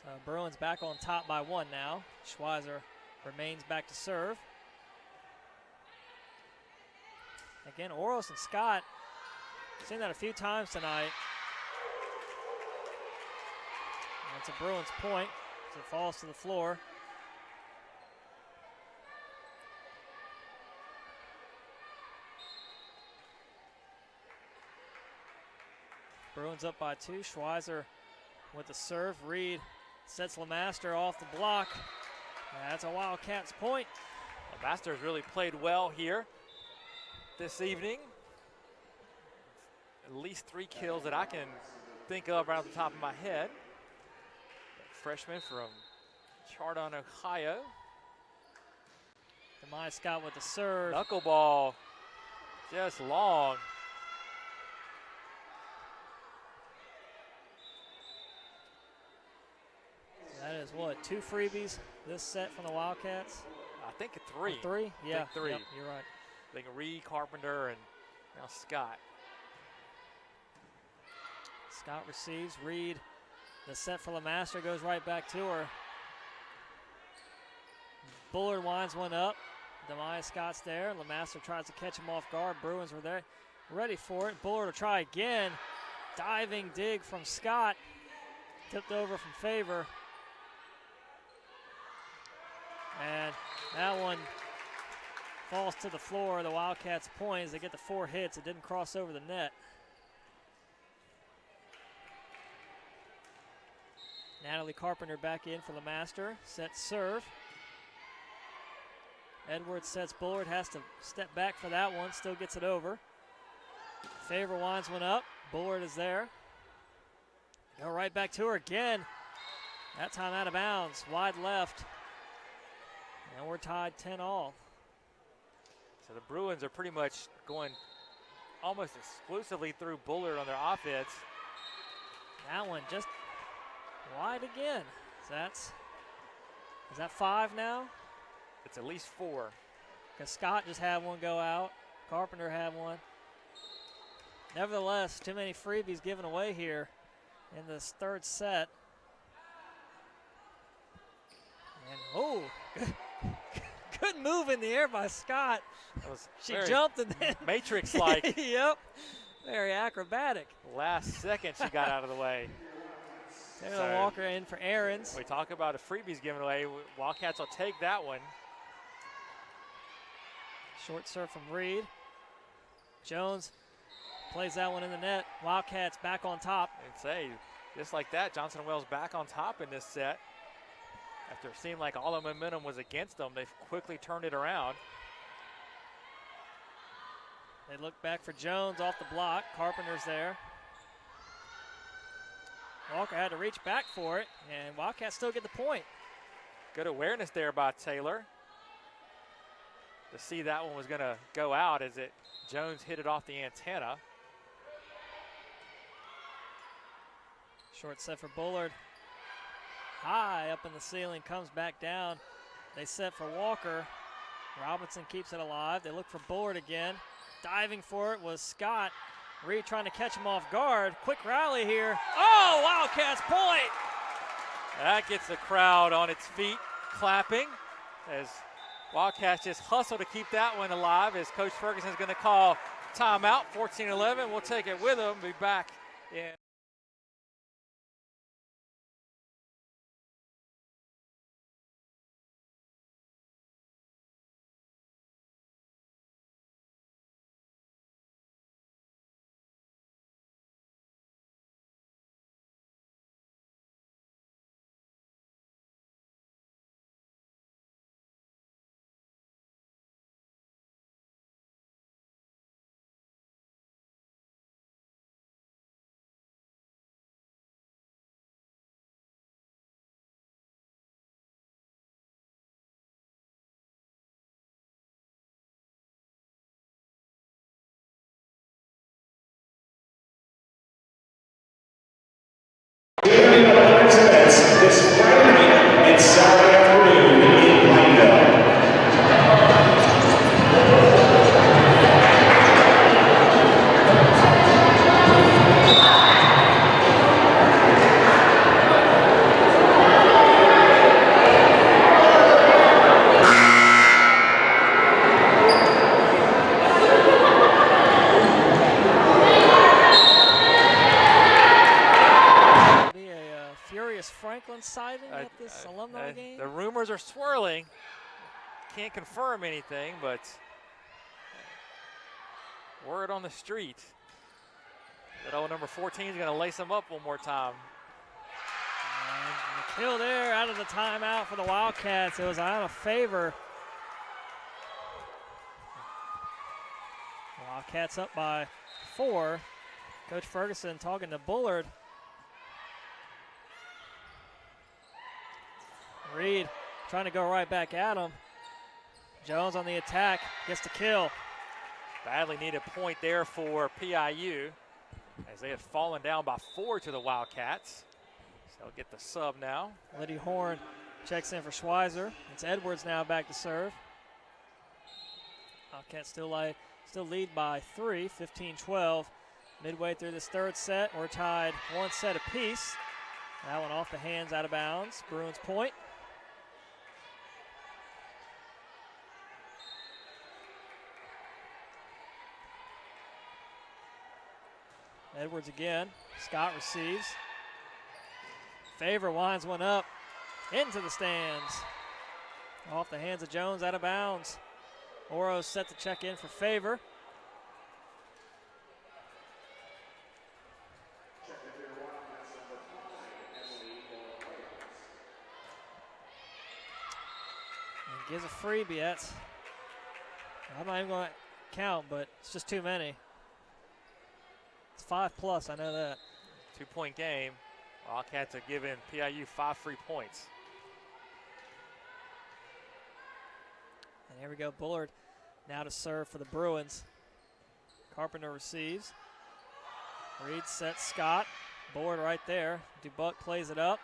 So Bruins back on top by 1 now. Schweizer remains back to serve. Again, Oros and Scott, seen that a few times tonight. And it's a Bruins point as it falls to the floor. Bruins up by 2. Schweizer with the serve. Reed sets Lemaster off the block. That's a Wildcats point. Lemaster's really played well here this evening. At least 3 kills that I can think of right off the top of my head. Freshman from Chardon, Ohio. Demai Scott with the serve. Knuckleball just long. That is what, 2 freebies this set from the Wildcats? I think 3. 3? Yeah, I think 3. Yep, you're right. I think Reed, Carpenter, and now Scott. Scott receives. Reed, the set for Lemaster goes right back to her. Bullard winds one up. Demai Scott's there. Lemaster tries to catch him off guard. Bruins were there, ready for it. Bullard will try again. Diving dig from Scott. Tipped over from Favor. And that one falls to the floor. The Wildcats point as they get the 4 hits. It didn't cross over the net. Natalie Carpenter back in for Lemaster. Set serve. Edwards sets Bullard, has to step back for that one. Still gets it over. Favor winds one up. Bullard is there. Go right back to her again. That time out of bounds. Wide left. And we're tied 10-all. So the Bruins are pretty much going almost exclusively through Bullard on their offense. That one just wide again. So is that 5 now? It's at least 4. Because Scott just had one go out. Carpenter had one. Nevertheless, too many freebies given away here in this 3rd set. And oh, good move in the air by Scott. That was She jumped and then Matrix-like. Yep, very acrobatic. Last second she got out of the way. Taylor Walker in for Aarons. We talk about the freebies given away. Wildcats will take that one. Short serve from Reed. Jones plays that one in the net. Wildcats back on top. And say, just like that, Johnson Wells back on top in this set. After it seemed like all the momentum was against them, they've quickly turned it around. They look back for Jones off the block. Carpenter's there. Walker had to reach back for it, and Wildcats still get the point. Good awareness there by Taylor. to see that one was going to go out as Jones hit it off the antenna. Short set for Bullard. High up in the ceiling, comes back down. They set for Walker. Robinson keeps it alive. They look for Bullard again. Diving for it was Scott. Reed trying to catch him off guard. Quick rally here. Oh, Wildcats point! That gets the crowd on its feet, clapping, as Wildcats just hustle to keep that one alive, as Coach Ferguson is going to call timeout. 14-11. We'll take it with them. Be back in. During the Lions events this Friday night and Saturday afternoon in Pineville. Franklin sighting at this alumni game? The rumors are swirling. Can't confirm anything, but word on the street that old number 14 is going to lace him up one more time. And the kill there out of the timeout for the Wildcats. It was out of favor. Wildcats up by 4. Coach Ferguson talking to Bullard. Reed trying to go right back at him. Jones on the attack, gets the kill. Badly needed point there for PIU as they had fallen down by 4 to the Wildcats. So they'll get the sub now. Liddy Horn checks in for Schweizer. It's Edwards now back to serve. Wildcats still lead by 3, 15-12. Midway through this third set, we're tied 1 set apiece. That one off the hands, out of bounds. Bruins point. Edwards again. Scott receives. Favor winds one up into the stands. Off the hands of Jones, out of bounds. Oro's set to check in for Favor. And gives a freebie. I'm not even going to count, but it's just too many. 5+, I know that. 2-point game. Wildcats are giving PIU 5 free points. And here we go, Bullard now to serve for the Bruins. Carpenter receives. Reed sets Scott. Bullard right there. Dubuck plays it up.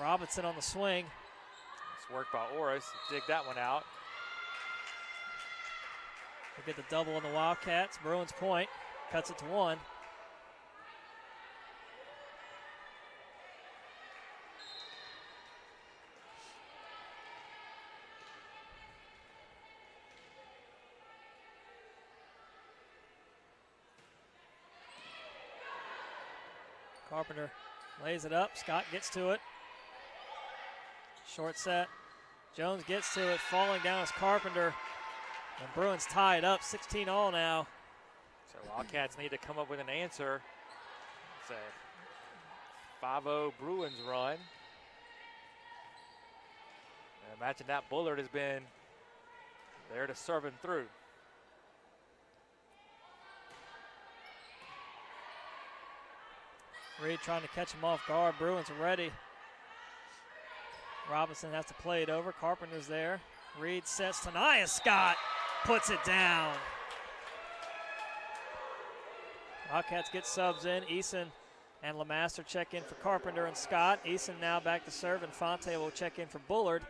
Robinson on the swing. Nice work by Oris. Dig that one out. We get the double on the Wildcats. Bruins point. Cuts it to 1. Carpenter lays it up. Scott gets to it. Short set. Jones gets to it. Falling down is Carpenter. And Bruins tie it up. 16-all now. So Wildcats need to come up with an answer. It's a 5-0 Bruins run. And imagine that Bullard has been there to serve him through. Reed trying to catch him off guard. Bruins are ready. Robinson has to play it over. Carpenter's there. Reed sets to Nia Scott. puts it down. Wildcats get subs in. Eason and Lemaster check in for Carpenter and Scott. Eason now back to serve, and Fonte will check in for Bullard.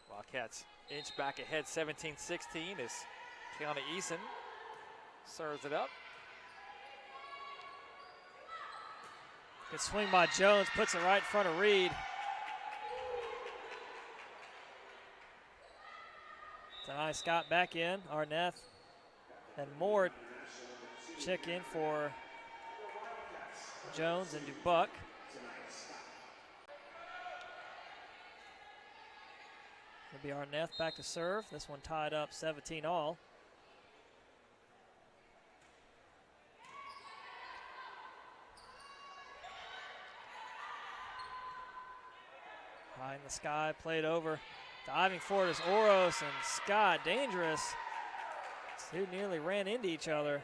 Wildcats inch back ahead 17-16 as Keanu Eason serves it up. Good swing by Jones, puts it right in front of Reed. Tonight Scott back in, Arnett and Moore check in for Jones and Dubuck. It'll be Arnett back to serve. This one tied up 17-all. High in the sky, played over. Diving for it is Oros and Scott, dangerous. Two nearly ran into each other.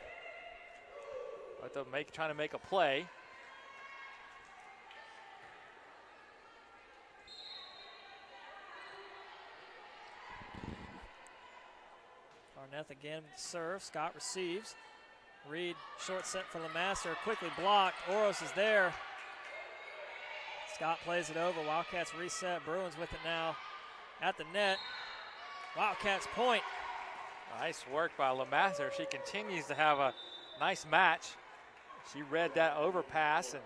But they're trying to make a play. Arnett again serve. Scott receives. Reed short set for Lemaster, quickly blocked. Oros is there. Scott plays it over. Wildcats reset. Bruins with it now at the net. Wildcats point. Nice work by Lemaster. She continues to have a nice match. She read that overpass and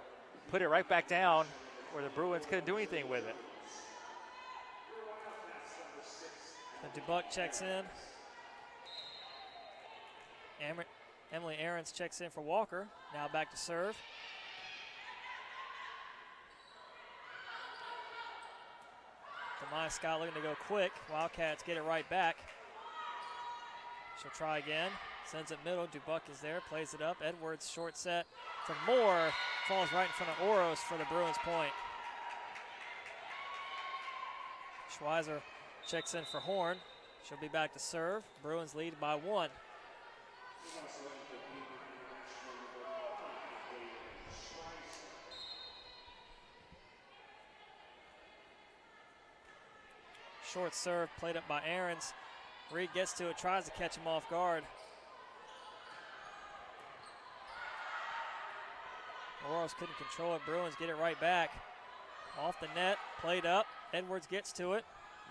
put it right back down where the Bruins couldn't do anything with it. And Dubuck checks in. Emily Ahrens checks in for Walker. Now back to serve. Demai Scott looking to go quick. Wildcats get it right back. She'll try again. Sends it middle. Dubuck is there. Plays it up. Edwards short set for Moore. Falls right in front of Oros for the Bruins point. Schweizer checks in for Horn. She'll be back to serve. Bruins lead by 1. Short serve played up by Ahrens. Reed gets to it, tries to catch him off guard. Oros couldn't control it. Bruins get it right back. Off the net, played up. Edwards gets to it.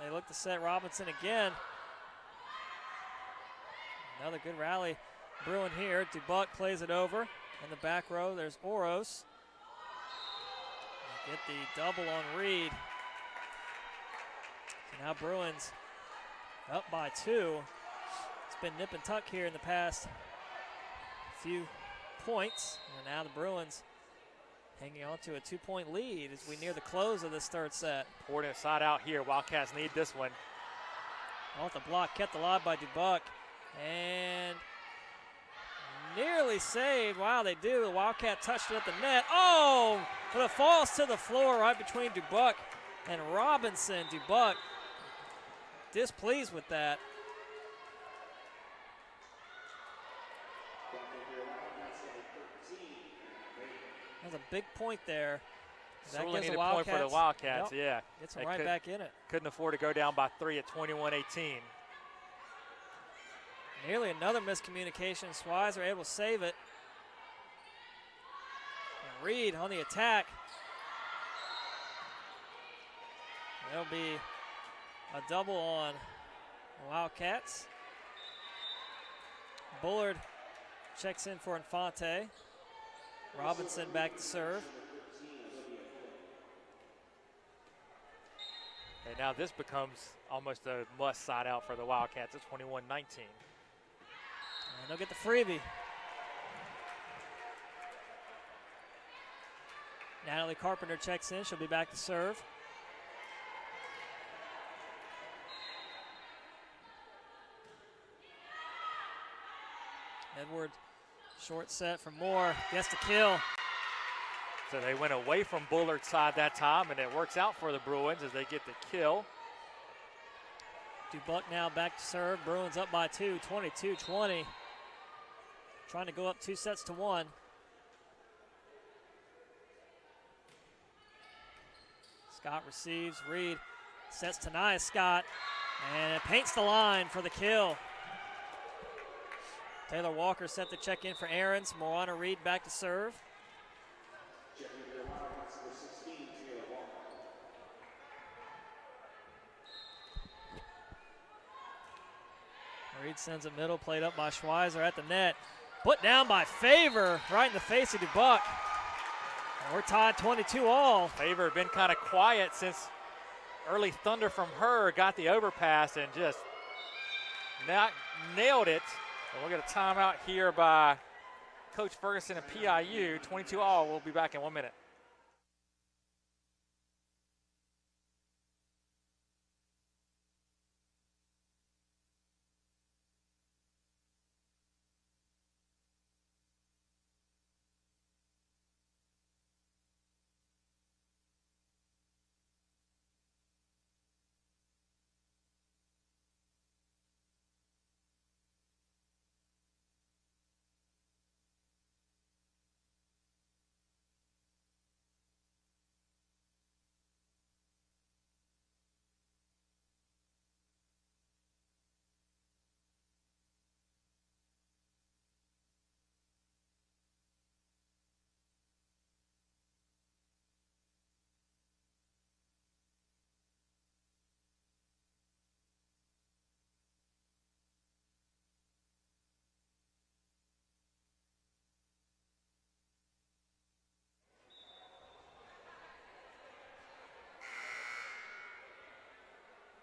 They look to set Robinson again. Another good rally. Bruin here. Dubuck plays it over. In the back row, there's Oros. Get the double on Reed. So now Bruins up by 2. It's been nip and tuck here in the past few points. And now the Bruins hanging on to a 2-point lead as we near the close of this third set. Important side out here. Wildcats need this one. Off the block, kept alive by Dubuck. And nearly saved. Wow, they do. The Wildcat touched it at the net. Oh, but it falls to the floor right between Dubuck and Robinson. Dubuck displeased with that. That's a big point there. That Certainly gives need the a point for the Wildcats, Yep. yeah. Gets them right back in it. Couldn't afford to go down by 3 at 21-18. Nearly another miscommunication. Schweizer able to save it. And Reed on the attack. There'll be a double on the Wildcats. Bullard checks in for Infante. Robinson back to serve. And now this becomes almost a must side out for the Wildcats at 21-19. And they'll get the freebie. Natalie Carpenter checks in. She'll be back to serve. Edwards, short set from Moore. Gets the kill. So they went away from Bullard's side that time, and it works out for the Bruins as they get the kill. Dubuck now back to serve. Bruins up by 2, 22-20. Trying to go up 2-1. Scott receives. Reed sets to Nia Scott, and it paints the line for the kill. Taylor Walker set to check in for Aarons. Moana Reed back to serve. Reed sends it middle, played up by Schweizer at the net. Put down by Favor, right in the face of Dubuque. And we're tied 22 all. Favor had been kind of quiet since early thunder from her got the overpass and just nailed it. And we'll get a timeout here by Coach Ferguson and PIU. 22 all. We'll be back in 1 minute.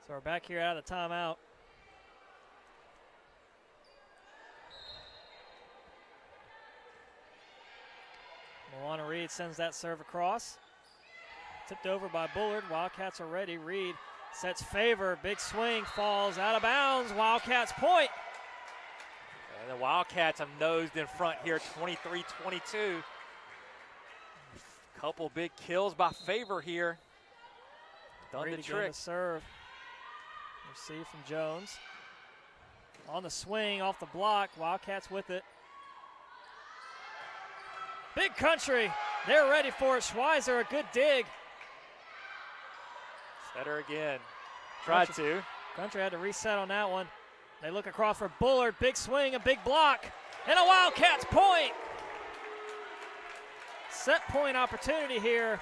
So we're back here out of the timeout. Moana Reed sends that serve across. Tipped over by Bullard. Wildcats are ready. Reed sets Favor. Big swing, falls out of bounds. Wildcats point. And the Wildcats have nosed in front here, 23-22. Couple big kills by Favor here. Done Reed the again trick. to serve. Receive from Jones. On the swing, off the block. Wildcats with it. Big Country. They're ready for it. Schweizer, a good dig. Setter again. Tried to. Country had to reset on that one. They look across for Bullard. Big swing, a big block. And a Wildcats point. Set point opportunity here.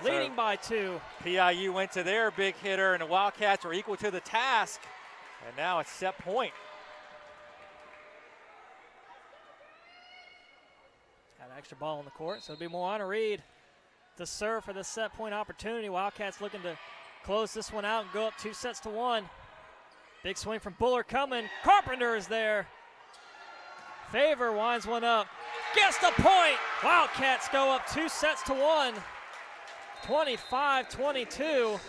Leading by 2. PIU went to their big hitter, and the Wildcats are equal to the task. And now it's set point. Got an extra ball on the court, so it'll be Moana Reed to serve for this set point opportunity. Wildcats looking to close this one out and go up 2-1. Big swing from Bullard coming. Carpenter is there. Favor winds one up. Gets the point. Wildcats go up 2-1. 25-22.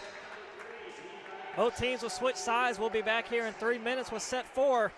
Both teams will switch sides. We'll be back here in 3 minutes with set 4.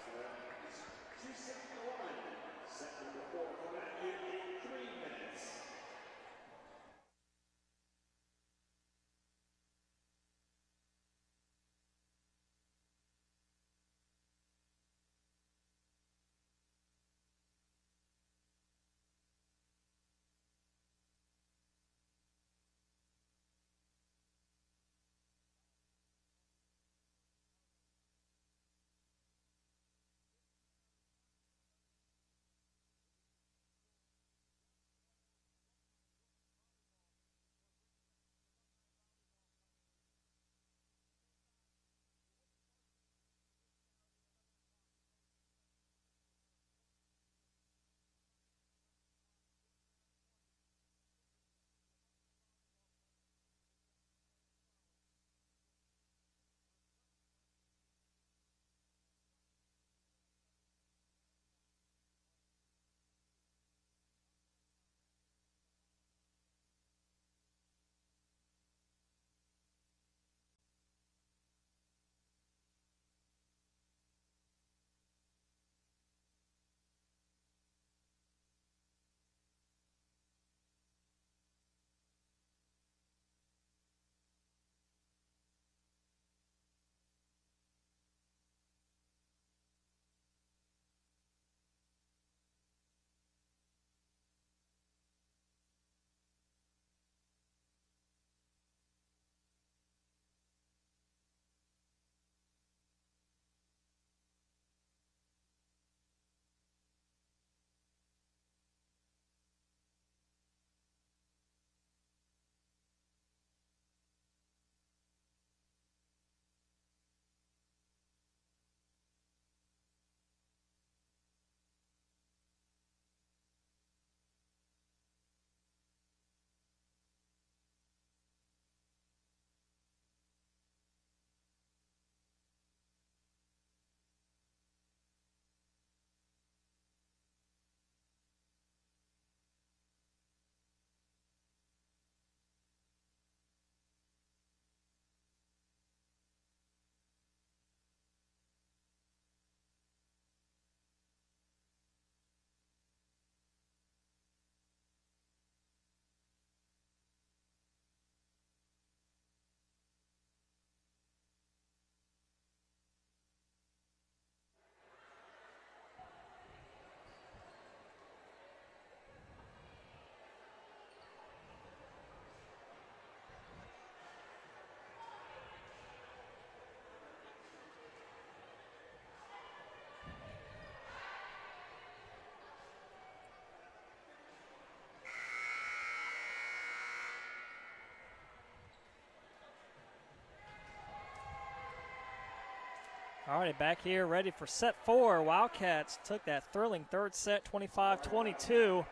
All right, back here ready for set 4. Wildcats took that thrilling third set, 25-22.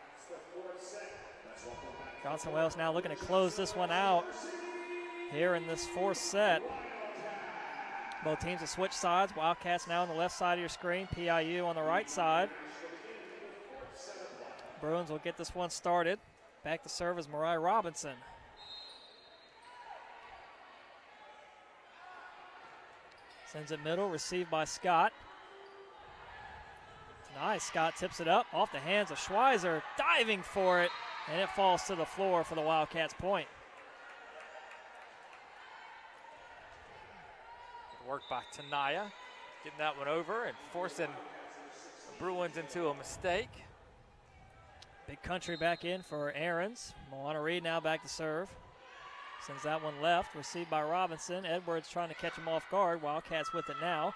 Johnson Wales now looking to close this one out here in this fourth set. Both teams have switched sides. Wildcats now on the left side of your screen, PIU on the right side. Bruins will get this one started. Back to serve is Mariah Robinson. Sends it middle, received by Scott. Nice, Scott tips it up off the hands of Schweizer, diving for it, and it falls to the floor for the Wildcats' point. Work by Tanaya, getting that one over and forcing the Bruins into a mistake. Big country back in for Aarons. Moana Reed now back to serve. Sends that one left, received by Robinson. Edwards trying to catch him off guard. Wildcats with it now.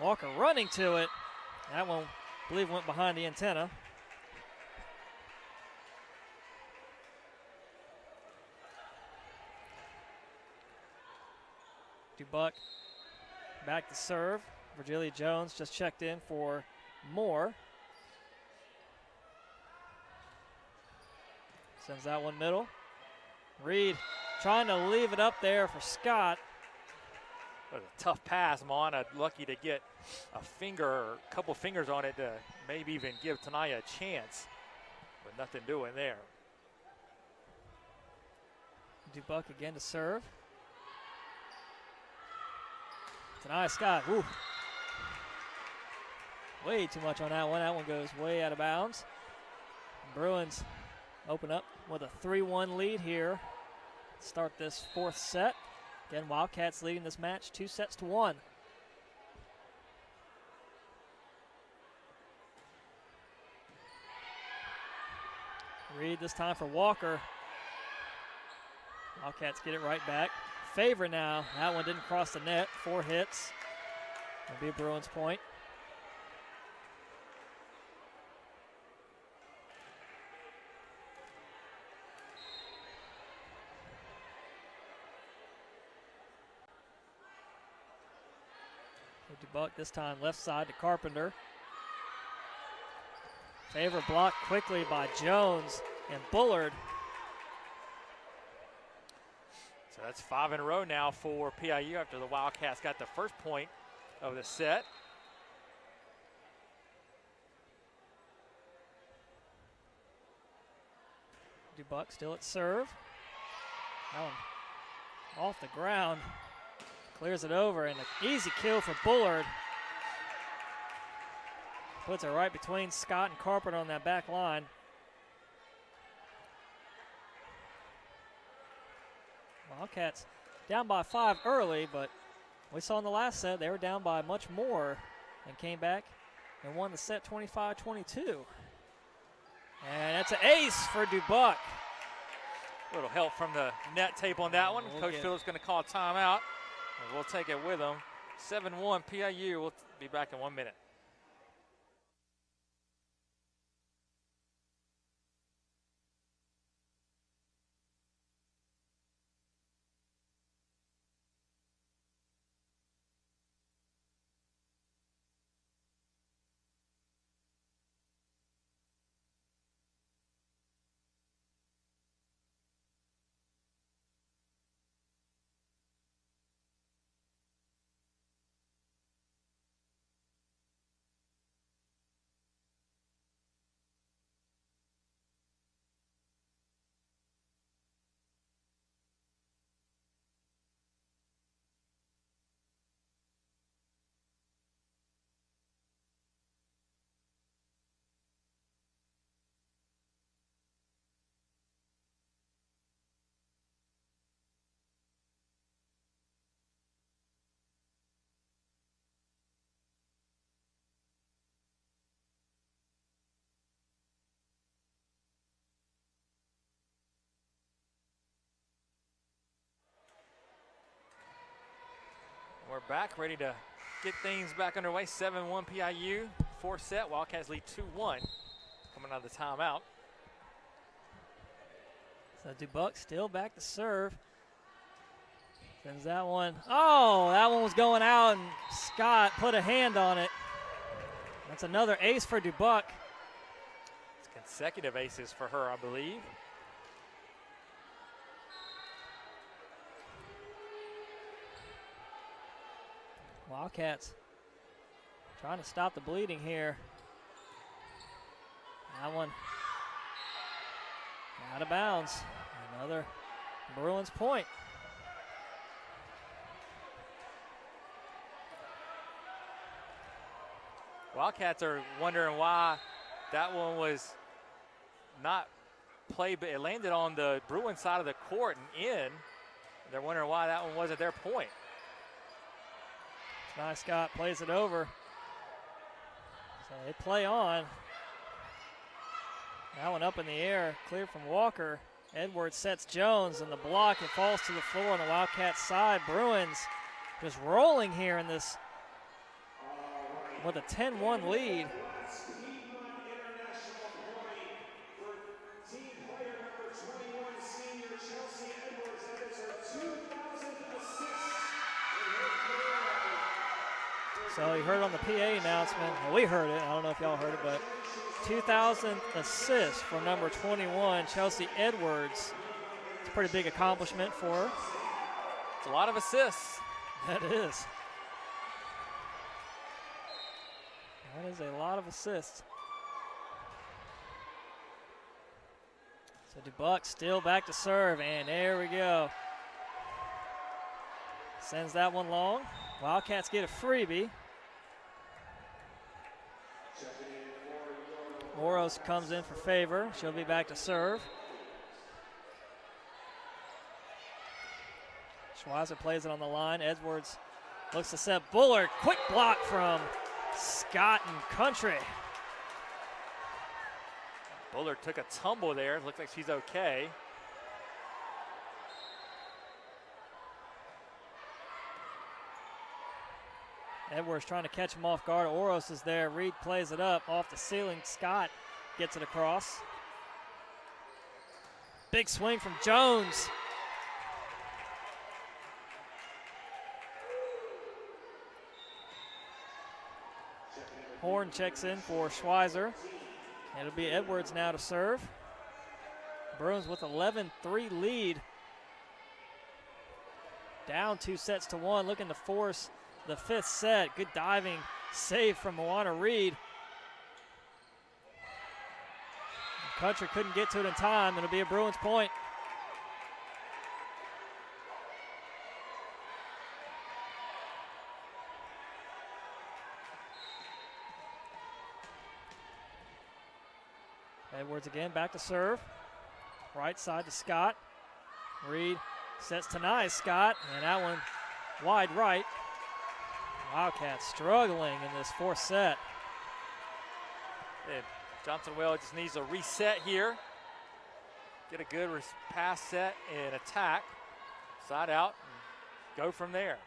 Walker running to it. That one, I believe, went behind the antenna. Dubuck back to serve. Virgilia Jones just checked in for Moore. Sends that one middle. Reed trying to leave it up there for Scott. That was a tough pass. Moana lucky to get a finger or a couple fingers on it to maybe even give Tanaya a chance, but nothing doing there. Dubuck again to serve. Tanaya Scott, woo. Way too much on that one. That one goes way out of bounds. Bruins open up with a 3-1 lead here. Start this fourth set. Again, Wildcats leading this match 2-1. Reed this time for Walker. Wildcats get it right back. Favor now. That one didn't cross the net. 4 hits. It'll be a Bruins point. Dubuck this time left side to Carpenter. Favor blocked quickly by Jones and Bullard. So that's 5 in a row now for PIU after the Wildcats got the first point of the set. Dubuck still at serve. That one off the ground. Clears it over, and an easy kill for Bullard. Puts it right between Scott and Carpenter on that back line. Wildcats down by 5 early, but we saw in the last set they were down by much more and came back and won the set 25-22. And that's an ace for Dubuck. A little help from the net tape on that one. Coach Phillips going to call a timeout. And we'll take it with them. 7-1 PIU. We'll be back in 1 minute. We're back, ready to get things back underway. 7-1 PIU, 4th set. Wildcats lead 2-1 coming out of the timeout. So Dubuck still back to serve. Sends that one. Oh, that one was going out, and Scott put a hand on it. That's another ace for Dubuque. It's consecutive aces for her, I believe. Wildcats trying to stop the bleeding here. That one out of bounds. Another Bruins point. Wildcats are wondering why that one was not played, but it landed on the Bruin side of the court and in. They're wondering why that one wasn't their point. Ty Scott plays it over. So they play on. That one up in the air, cleared from Walker. Edwards sets Jones, and the block, it falls to the floor on the Wildcats side. Bruins just rolling here in this with a 10-1 lead. So you heard on the PA announcement, well, we heard it, I don't know if y'all heard it, but 2,000th assist from number 21, Chelsea Edwards. It's a pretty big accomplishment for her. It's a lot of assists. That is. That is a lot of assists. So Dubuque still back to serve, and there we go. Sends that one long. Wildcats get a freebie. Oros comes in for favor. She'll be back to serve. Schweizer plays it on the line. Edwards looks to set Bullard. Quick block from Scott and Country. Bullard took a tumble there. Looks like she's okay. Edwards trying to catch him off guard. Oros is there. Reed plays it up off the ceiling. Scott gets it across. Big swing from Jones. Horn checks in for Schweizer. It'll be Edwards now to serve. Bruins with 11-3 lead. Down 2-1, looking to force the fifth set. Good diving save from Moana Reed. Country couldn't get to it in time. It'll be a Bruins point. Edwards again back to serve. Right side to Scott. Reed sets to nice Scott, and that one wide right. Wildcats struggling in this fourth set. And Johnson Wales just needs a reset here. Get a good pass set and attack. Side out, and go from there.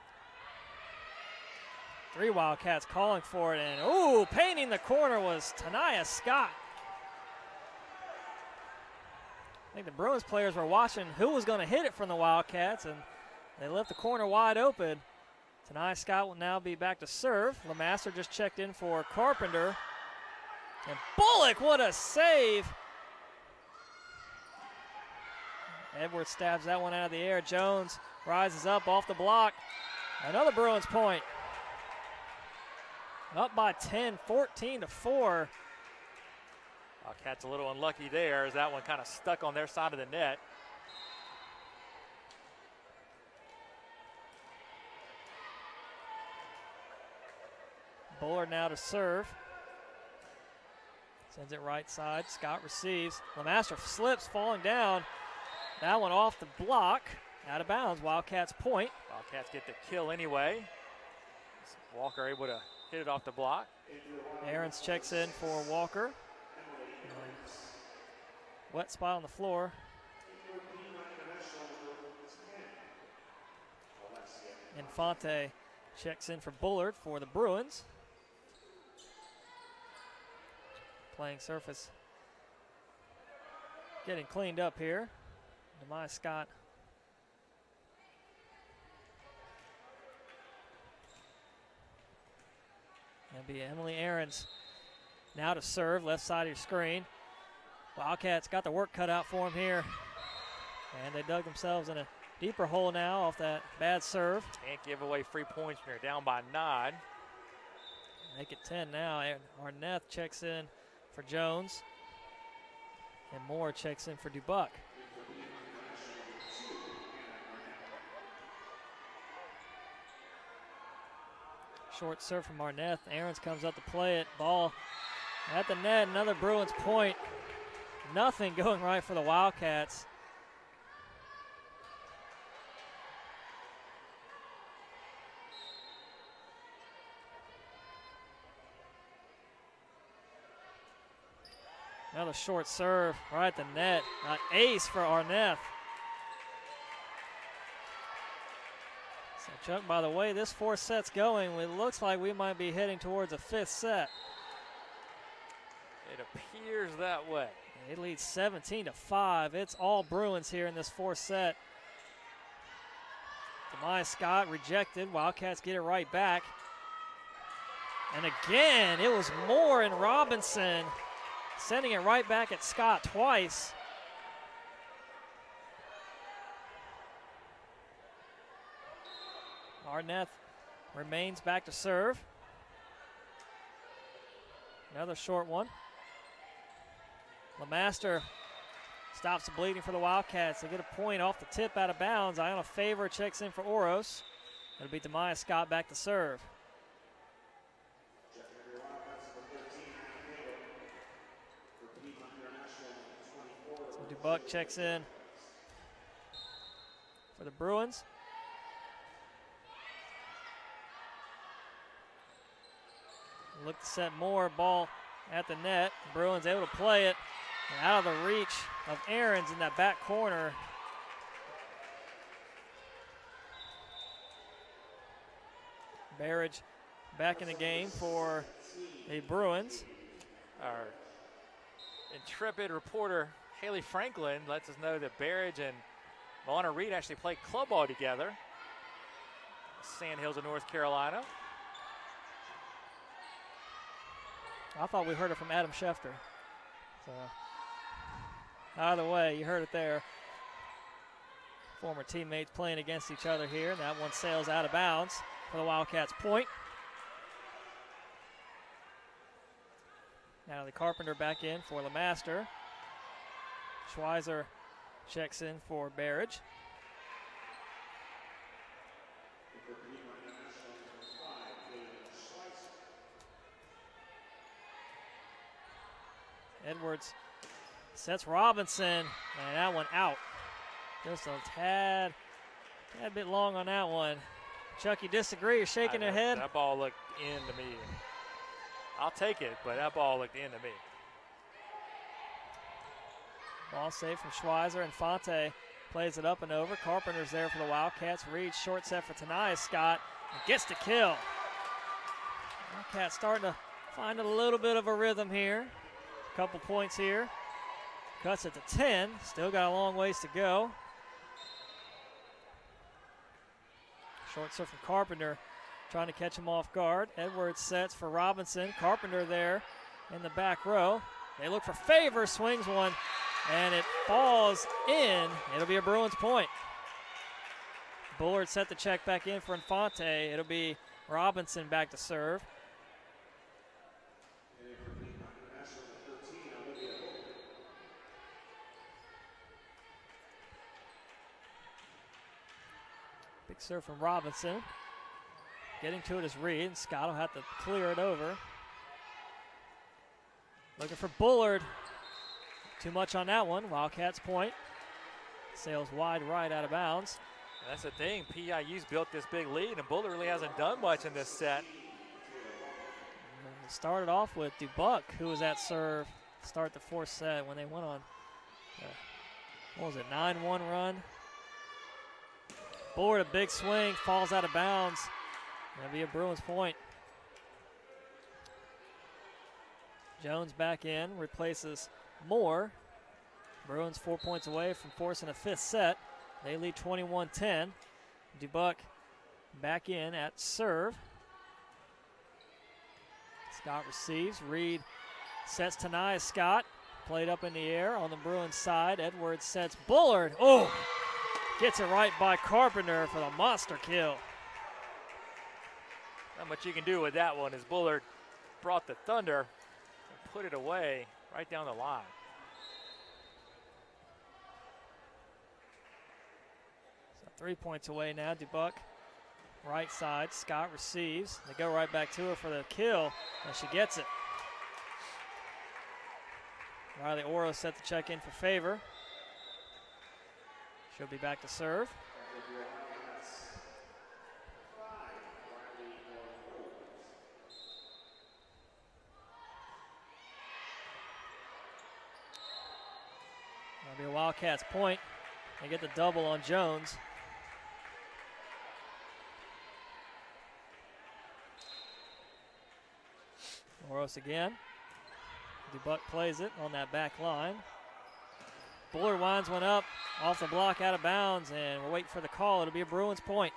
Three Wildcats calling for it, and ooh, painting the corner was Tanaya Scott. I think the Bruins players were watching who was going to hit it from the Wildcats, and they left the corner wide open. Tanaya Scott will now be back to serve. LeMaster just checked in for Carpenter. And Bullock, what a save. Edwards stabs that one out of the air. Jones rises up off the block. Another Bruins point. Up by 10, 14-4. Wildcats a little unlucky there as that one kind of stuck on their side of the net. Bullard now to serve. Sends it right side. Scott receives. LeMaster slips, falling down. That one off the block. Out of bounds. Wildcats point. Wildcats get the kill anyway. Walker able to hit it off the block. Aarons checks in for Walker. Wet spot on the floor. Infante checks in for Bullard for the Bruins. Playing surface getting cleaned up here. Demai Scott That'll be Emily Ahrens now to serve, left side of your screen. Wildcats got the work cut out for them here. And they dug themselves in a deeper hole now off that bad serve. Can't give away free points when you're down by 9. Make it 10 now. Arnett checks in for Jones. And Moore checks in for Dubuque. Short serve from Arnett. Ahrens comes up to play it. Ball at the net. Another Bruins point. Nothing going right for the Wildcats. Another short serve right at the net. An ace for Arnett. So Chuck, by the way this fourth set's going, it looks like we might be heading towards a fifth set. It appears that way. It leads 17-5. It's all Bruins here in this fourth set. Demai Scott rejected. Wildcats get it right back. And again, it was Moore and Robinson sending it right back at Scott twice. Arnett remains back to serve. Another short one. LeMaster stops the bleeding for the Wildcats. They get a point off the tip out of bounds. Iona Favor checks in for Oros. It'll be Demaya Scott back to serve. So Dubuque checks in for the Bruins. Look to set more, ball at the net. Bruins able to play it. And out of the reach of Ahrens in that back corner. Barrage back in the game for the Bruins. Our intrepid reporter Haley Franklin lets us know that Barrage and Milana Reed actually played club ball together. Sand Hills of North Carolina. I thought we heard it from Adam Schefter. So, either way, you heard it there. Former teammates playing against each other here. That one sails out of bounds for the Wildcats' point. Now the Carpenter back in for LeMaster. Schweizer checks in for Barrage. Edwards sets Robinson, and that one out. Just a tad bit long on that one. Chuck, you disagree? You're shaking your head? That ball looked in to me. I'll take it, but that ball looked in to me. Ball saved from Schweizer, and Fonte plays it up and over. Carpenter's there for the Wildcats. Reed short set for Tanaya Scott and gets the kill. Wildcats starting to find a little bit of a rhythm here. Couple points here. Cuts it to 10. Still got a long ways to go. Short serve from Carpenter, trying to catch him off guard. Edwards sets for Robinson. Carpenter there in the back row. They look for Favor, swings one, and it falls in. It'll be a Bruins point. Bullard set the check back in for Infante. It'll be Robinson back to serve. Big serve from Robinson. Getting to it is Reed, and Scott will have to clear it over. Looking for Bullard. Too much on that one. Wildcats point. Sails wide right out of bounds. And that's the thing. PIU's built this big lead, and Bullard really hasn't done much in this set. And it started off with Dubuque, who was at serve to start the fourth set when they went on, what was it, 9-1 run. Bullard, a big swing, falls out of bounds. That'll be a Bruins point. Jones back in, replaces Moore. Bruins 4 points away from forcing a fifth set. They lead 21-10. Dubuque back in at serve. Scott receives. Reed sets to Nia Scott. Played up in the air on the Bruins side. Edwards sets Bullard. Oh! Gets it right by Carpenter for the monster kill. Not much you can do with that one as Bullard brought the thunder and put it away right down the line. So 3 points away now. Dubuque, right side. Scott receives. They go right back to her for the kill, and she gets it. Riley Oro set the check in for Favor. She'll be back to serve. That'll be a Wildcats point. They get the double on Jones. Oros again. Dubuque plays it on that back line. Bullard winds one up off the block out of bounds, and we're waiting for the call. It'll be a Bruins point.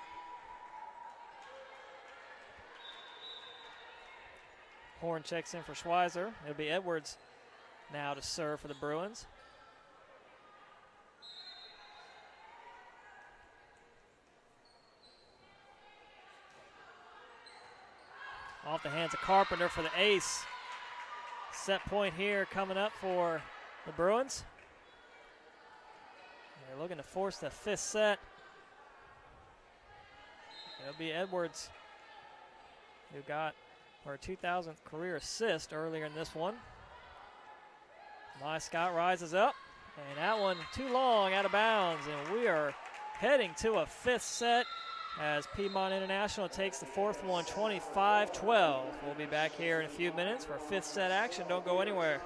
Horn checks in for Schweizer. It'll be Edwards now to serve for the Bruins. Off the hands of Carpenter for the ace. Set point here coming up for the Bruins. They're looking to force the 5th set. It'll be Edwards, who got her 2000th career assist earlier in this one. Nia Scott rises up, and that one too long, out of bounds, and we are heading to a 5th set as Piedmont International takes the 4th one, 25-12. We'll be back here in a few minutes for 5th set action. Don't go anywhere.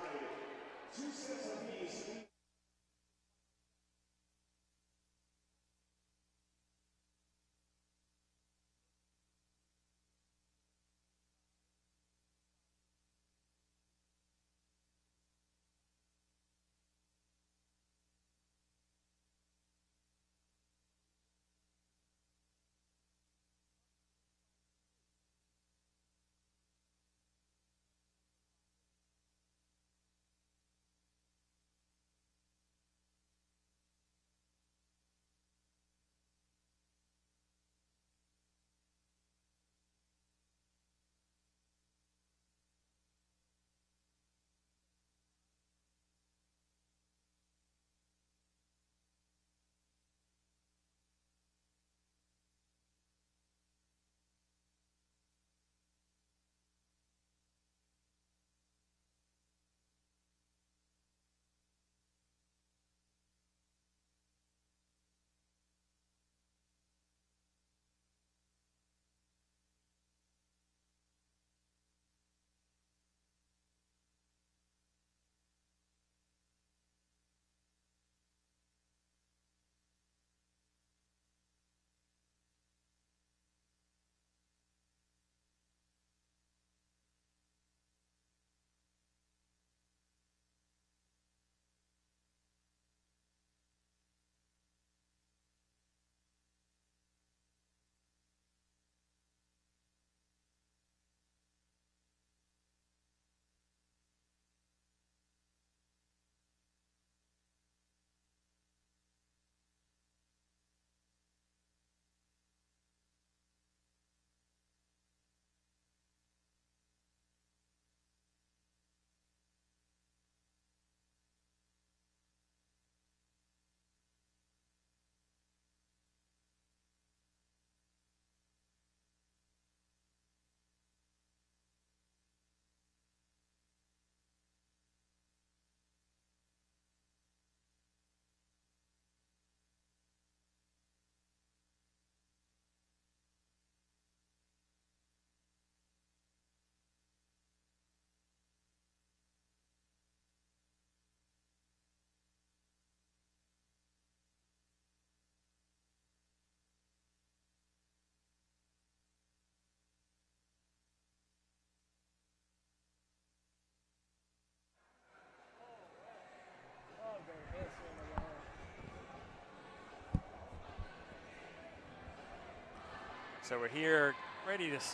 So we're here,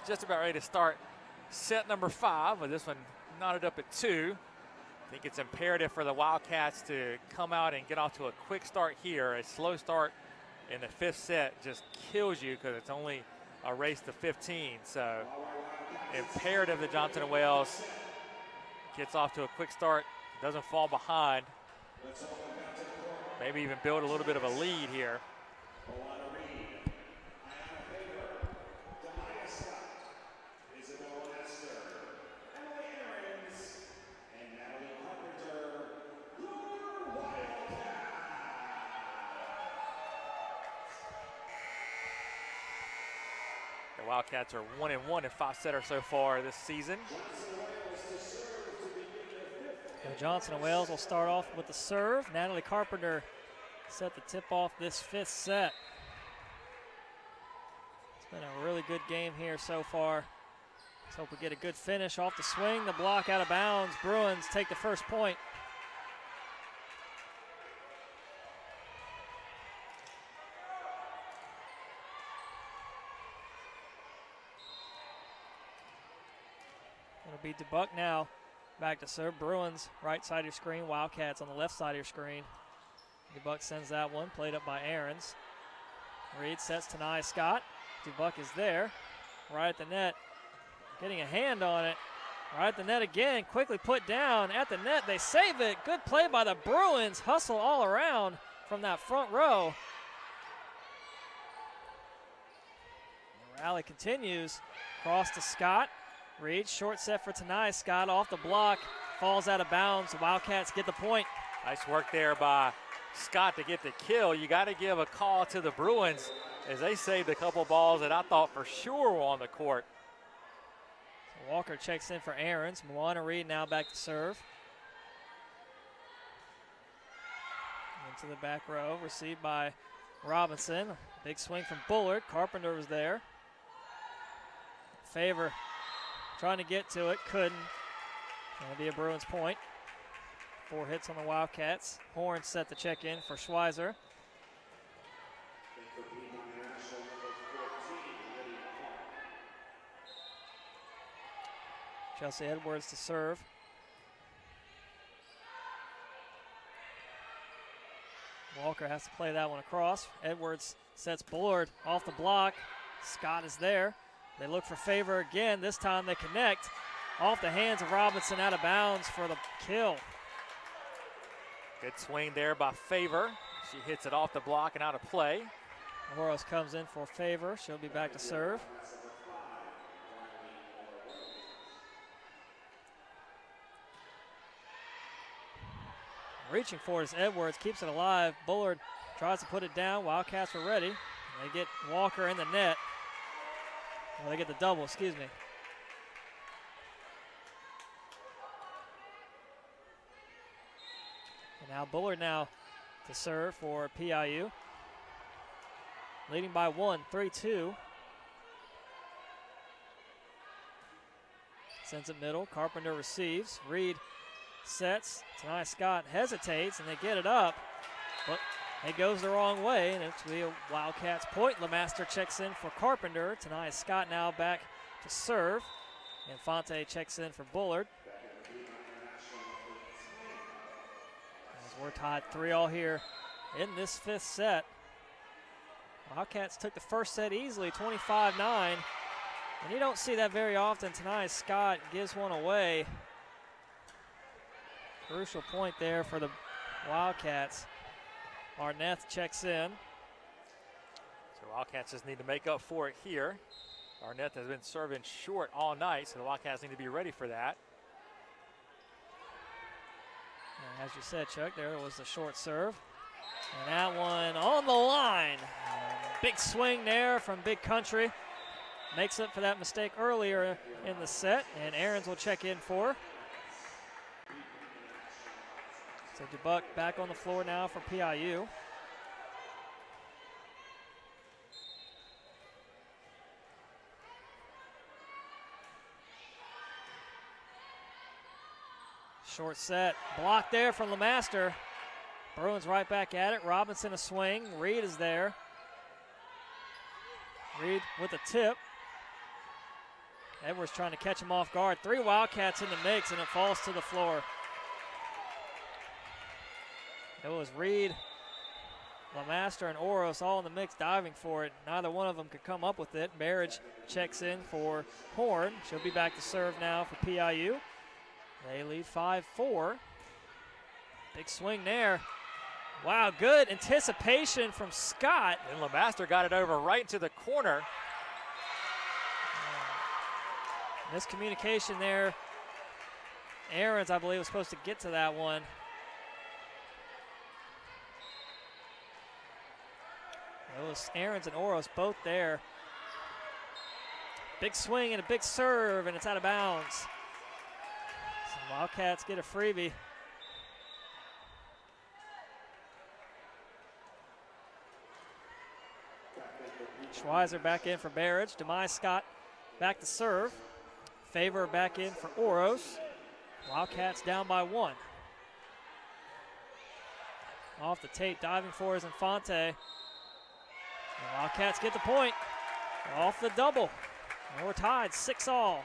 just about ready to start set number 5, with this one knotted up at 2. I think it's imperative for the Wildcats to come out and get off to a quick start here. A slow start in the 5th set just kills you because it's only a race to 15. So imperative that Johnson & Wales gets off to a quick start, doesn't fall behind, maybe even build a little bit of a lead here. The Wildcats are 1-1 in 5-setter so far this season. Johnson & Wales will start off with the serve. Natalie Carpenter set the tip off this 5th set. It's been a really good game here so far. Let's hope we get a good finish off the swing. The block out of bounds. Bruins take the first point. It'll be DeBuck now. Back to serve. Bruins, right side of your screen. Wildcats on the left side of your screen. DeBuck sends that one. Played up by Ahrens. Reed sets to Nia Scott. DeBuck is there. Right at the net. Getting a hand on it. Right at the net again. Quickly put down at the net. They save it. Good play by the Bruins. Hustle all around from that front row. The rally continues. Cross to Scott. Reed, short set for Tanai Scott off the block, falls out of bounds. The Wildcats get the point. Nice work there by Scott to get the kill. You got to give a call to the Bruins as they saved a couple balls that I thought for sure were on the court. So Walker checks in for Ahrens. Moana Reed now back to serve. Into the back row, received by Robinson. Big swing from Bullard. Carpenter was there. Favor trying to get to it, couldn't. That'll be a Bruins point. 4 hits on the Wildcats. Horn set to check in for Schweizer. Chelsea Edwards to serve. Walker has to play that one across. Edwards sets Bullard off the block. Scott is there. They look for Favor again. This time they connect. Off the hands of Robinson, out of bounds for the kill. Good swing there by Favor. She hits it off the block and out of play. Moros comes in for Favor. She'll be back to serve. Reaching for it is Edwards, keeps it alive. Bullard tries to put it down. Wildcats are ready. They get Walker in the net. Well, they get the double, excuse me. And now Bullard now to serve for PIU. Leading by 1, 3-2. Sends it middle. Carpenter receives. Reed sets. Tanai Scott hesitates, and they get it up. But it goes the wrong way, and it's a Wildcats point. LeMaster checks in for Carpenter. Tanai Scott now back to serve. Infante checks in for Bullard. As we're tied 3-all here in this 5th set. Wildcats took the first set easily, 25-9. And you don't see that very often. Tanai Scott gives one away. Crucial point there for the Wildcats. Arnett checks in. So Wildcats just need to make up for it here. Arnett has been serving short all night, so the Wildcats need to be ready for that. And as you said, Chuck, there was the short serve. And that one on the line. Big swing there from Big Country. Makes up for that mistake earlier in the set, and Ahrens will check in for. So DeBuck back on the floor now for PIU. Short set, blocked there from LeMaster. Bruins right back at it. Robinson a swing. Reed is there. Reed with a tip. Edwards trying to catch him off guard. 3 Wildcats in the mix, and it falls to the floor. It was Reed, LeMaster, and Oros all in the mix diving for it. Neither one of them could come up with it. Barrage checks in for Horn. She'll be back to serve now for PIU. They lead 5-4. Big swing there. Wow, good anticipation from Scott. And LeMaster got it over right into the corner. Miscommunication there. Aarons, I believe, was supposed to get to that one. It was Aarons and Oros both there. Big swing and a big serve, and it's out of bounds. So Wildcats get a freebie. Schweizer back in for Barrage. Demai Scott back to serve. Favor back in for Oros. Wildcats down by 1. Off the tape, diving for is Infante. The Wildcats get the point. Off the double. And we're tied 6-all.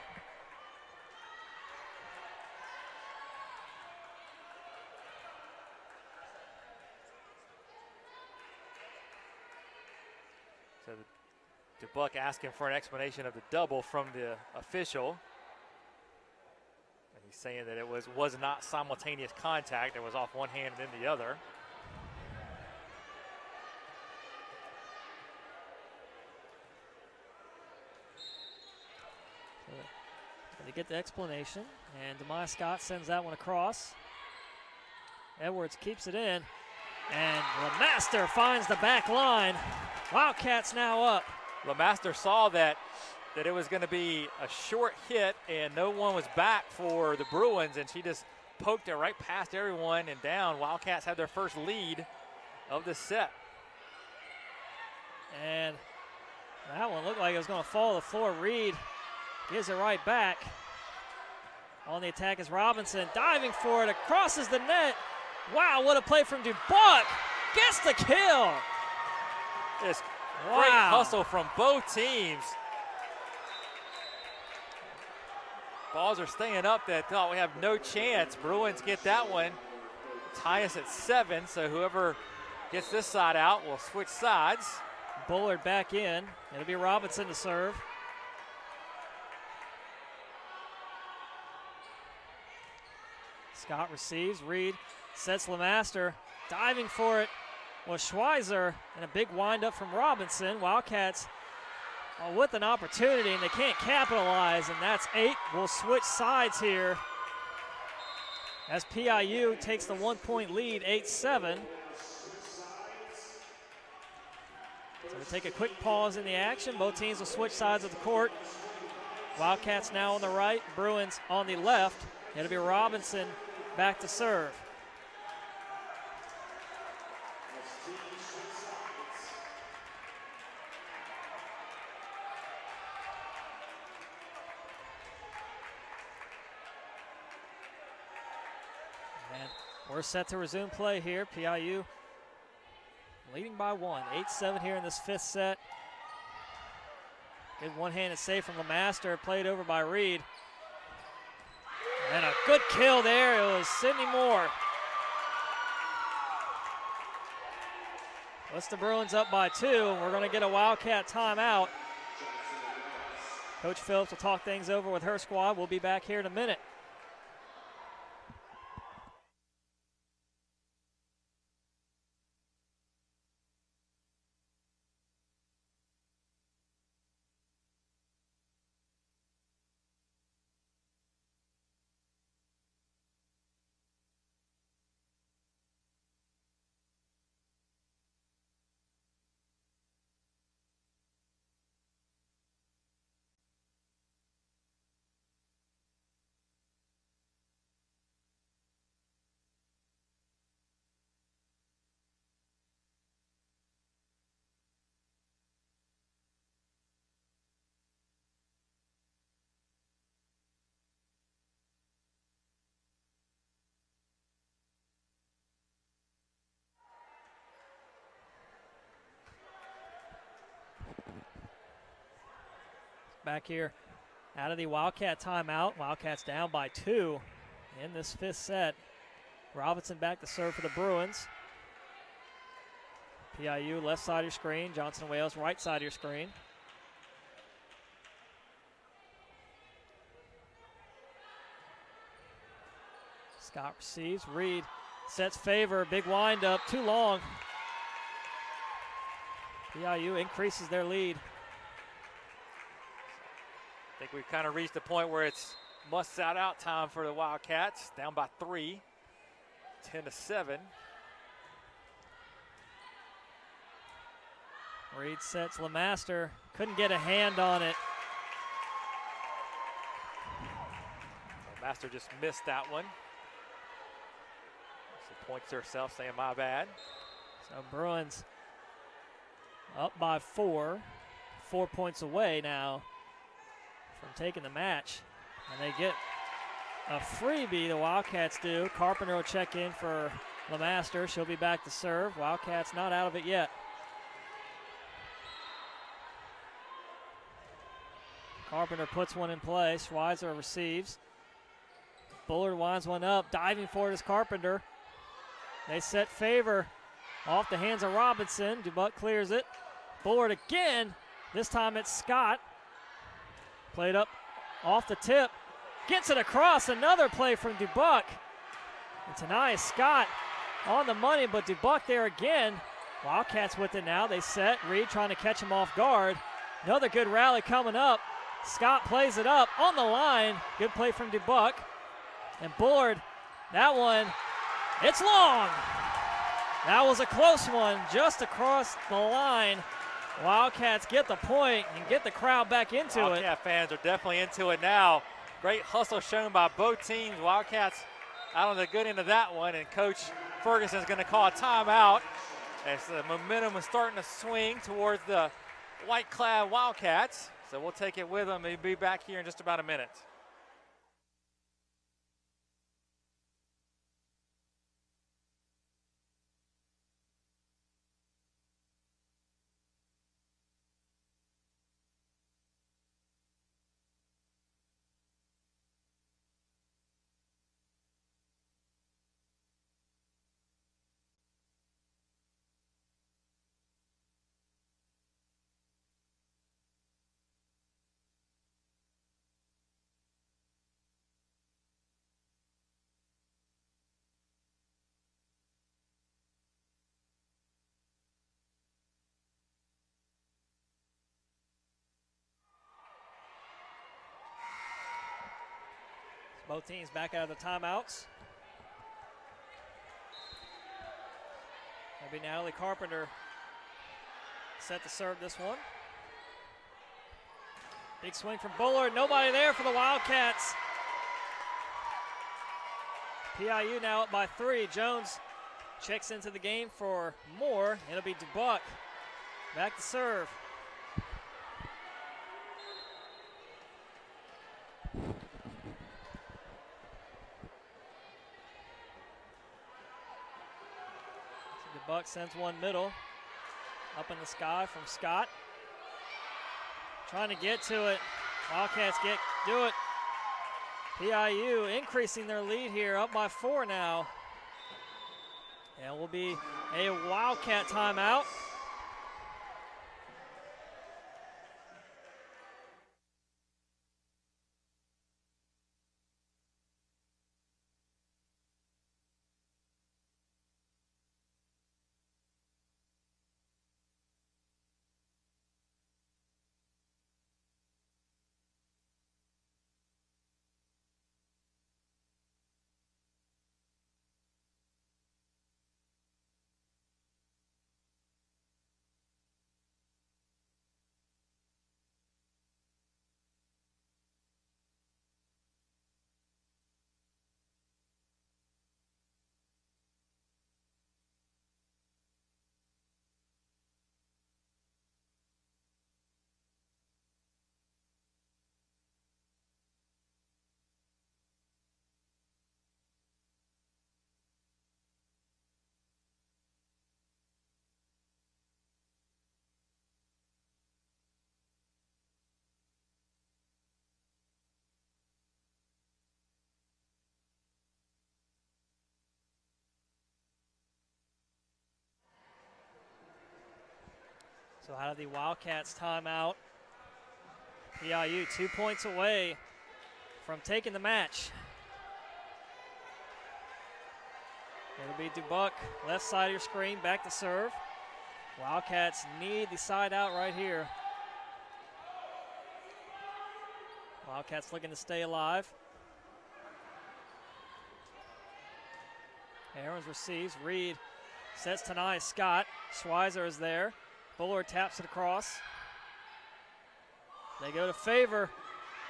So DeBuck asking for an explanation of the double from the official. And he's saying that it was not simultaneous contact. It was off one hand and then the other. They get the explanation, and Demai Scott sends that one across. Edwards keeps it in, and LeMaster finds the back line. Wildcats now up. LeMaster saw that it was going to be a short hit, and no one was back for the Bruins, and she just poked it right past everyone and down. Wildcats had their first lead of the set. And that one looked like it was going to fall to the floor. Reed gives it right back. On the attack is Robinson, diving for it, it crosses the net. Wow, what a play from DeBuck. Gets the kill. Just great hustle from both teams. Balls are staying up that thought we have no chance. Bruins get that one. Tie us at 7, so whoever gets this side out will switch sides. Bullard back in. It'll be Robinson to serve. Scott receives. Reed sets LeMaster. Diving for it was Schweizer, and a big windup from Robinson. Wildcats with an opportunity, and they can't capitalize, and that's 8. We'll switch sides here as PIU takes the 1-point lead, 8-7. So we'll take a quick pause in the action. Both teams will switch sides of the court. Wildcats now on the right, Bruins on the left. It'll be Robinson back to serve. And we're set to resume play here. PIU leading by 1, 8-7 here in this 5th set. Good one-handed save from LeMaster, played over by Reed. And a good kill there. It was Sydney Moore. Puts the Bruins up by 2. We're going to get a Wildcat timeout. Coach Phillips will talk things over with her squad. We'll be back here in a minute. Back here out of the Wildcat timeout. Wildcats down by 2 in this 5th set. Robinson back to serve for the Bruins. PIU left side of your screen. Johnson Wales right side of your screen. Scott receives. Reed sets favor. Big windup. Too long. PIU increases their lead. I think we've kind of reached the point where it's must-out time for the Wildcats. Down by 3, 10-7. Reed sets LeMaster. Couldn't get a hand on it. Master just missed that one. She points to herself saying, my bad. So Bruins up by 4. 4 points away now from taking the match. And they get a freebie, the Wildcats do. Carpenter will check in for LeMaster. She'll be back to serve. Wildcats not out of it yet. Carpenter puts one in play. Schweizer receives. Bullard winds one up. Diving for it is Carpenter. They set favor off the hands of Robinson. Dubuck clears it. Bullard again. This time it's Scott. Played up off the tip. Gets it across. Another play from Dubuck. And Tanaya Scott on the money, but Dubuck there again. Wildcats with it now. They set. Reed trying to catch him off guard. Another good rally coming up. Scott plays it up on the line. Good play from Dubuck. And Bullard, that one, it's long. That was a close one, just across the line. Wildcats get the point and get the crowd back into it. Wildcat fans are definitely into it now. Great hustle shown by both teams. Wildcats out on the good end of that one, and Coach Ferguson is going to call a timeout as the momentum is starting to swing towards the white-clad Wildcats. So we'll take it with them. We'll be back here in just about a minute. Both teams back out of the timeouts. That'll be Natalie Carpenter set to serve this one. Big swing from Bullard. Nobody there for the Wildcats. PIU now up by 3. Jones checks into the game for more. It'll be Dubuck back to serve. Buck sends one middle, up in the sky from Scott. Trying to get to it. Wildcats do it. PIU increasing their lead here, up by 4 now. And will be a Wildcat timeout. So out of the Wildcats timeout, PIU 2 points away from taking the match. It'll be Dubuque, left side of your screen, back to serve. Wildcats need the side out right here. Wildcats looking to stay alive. Aarons receives. Reed sets to Nice. Scott. Schweizer is there. Bullard taps it across. They go to Favor.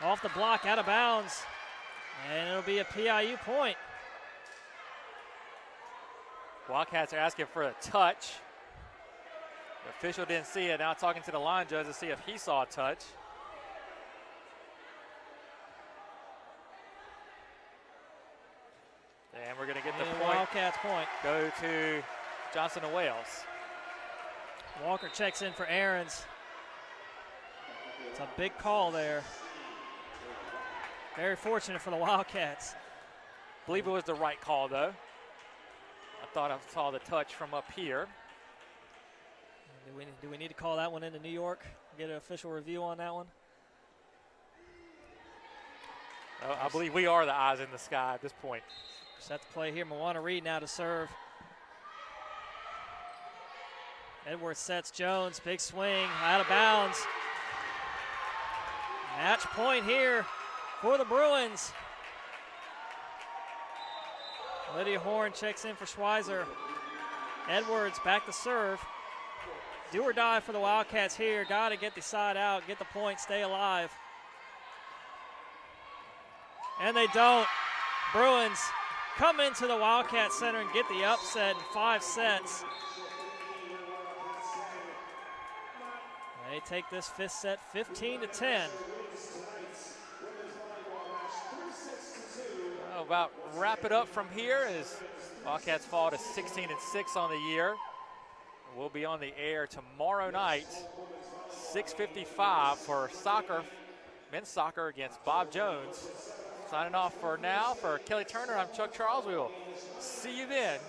Off the block, out of bounds. And it'll be a PIU point. Wildcats are asking for a touch. The official didn't see it. Now talking to the line judge to see if he saw a touch. And we're going to get the point. Wildcats point. Go to Johnson and Wales. Walker checks in for Aarons. It's a big call there. Very fortunate for the Wildcats. I believe it was the right call, though. I thought I saw the touch from up here. Do we need to call that one into New York? Get an official review on that one? I believe we are the eyes in the sky at this point. Set the play here. Moana Reed now to serve. Edwards sets Jones. Big swing. Out of bounds. Match point here for the Bruins. Lydia Horn checks in for Schweizer. Edwards back to serve. Do or die for the Wildcats here. Got to get the side out, get the point, stay alive. And they don't. Bruins come into the Wildcat Center and get the upset in 5 sets. They take this 5th set 15-10. Well, about wrap it up from here as Wildcats fall to 16-6 on the year. We'll be on the air tomorrow night, 6:55 for soccer, men's soccer against Bob Jones. Signing off for now, for Kelly Turner, I'm Chuck Charles. We will see you then.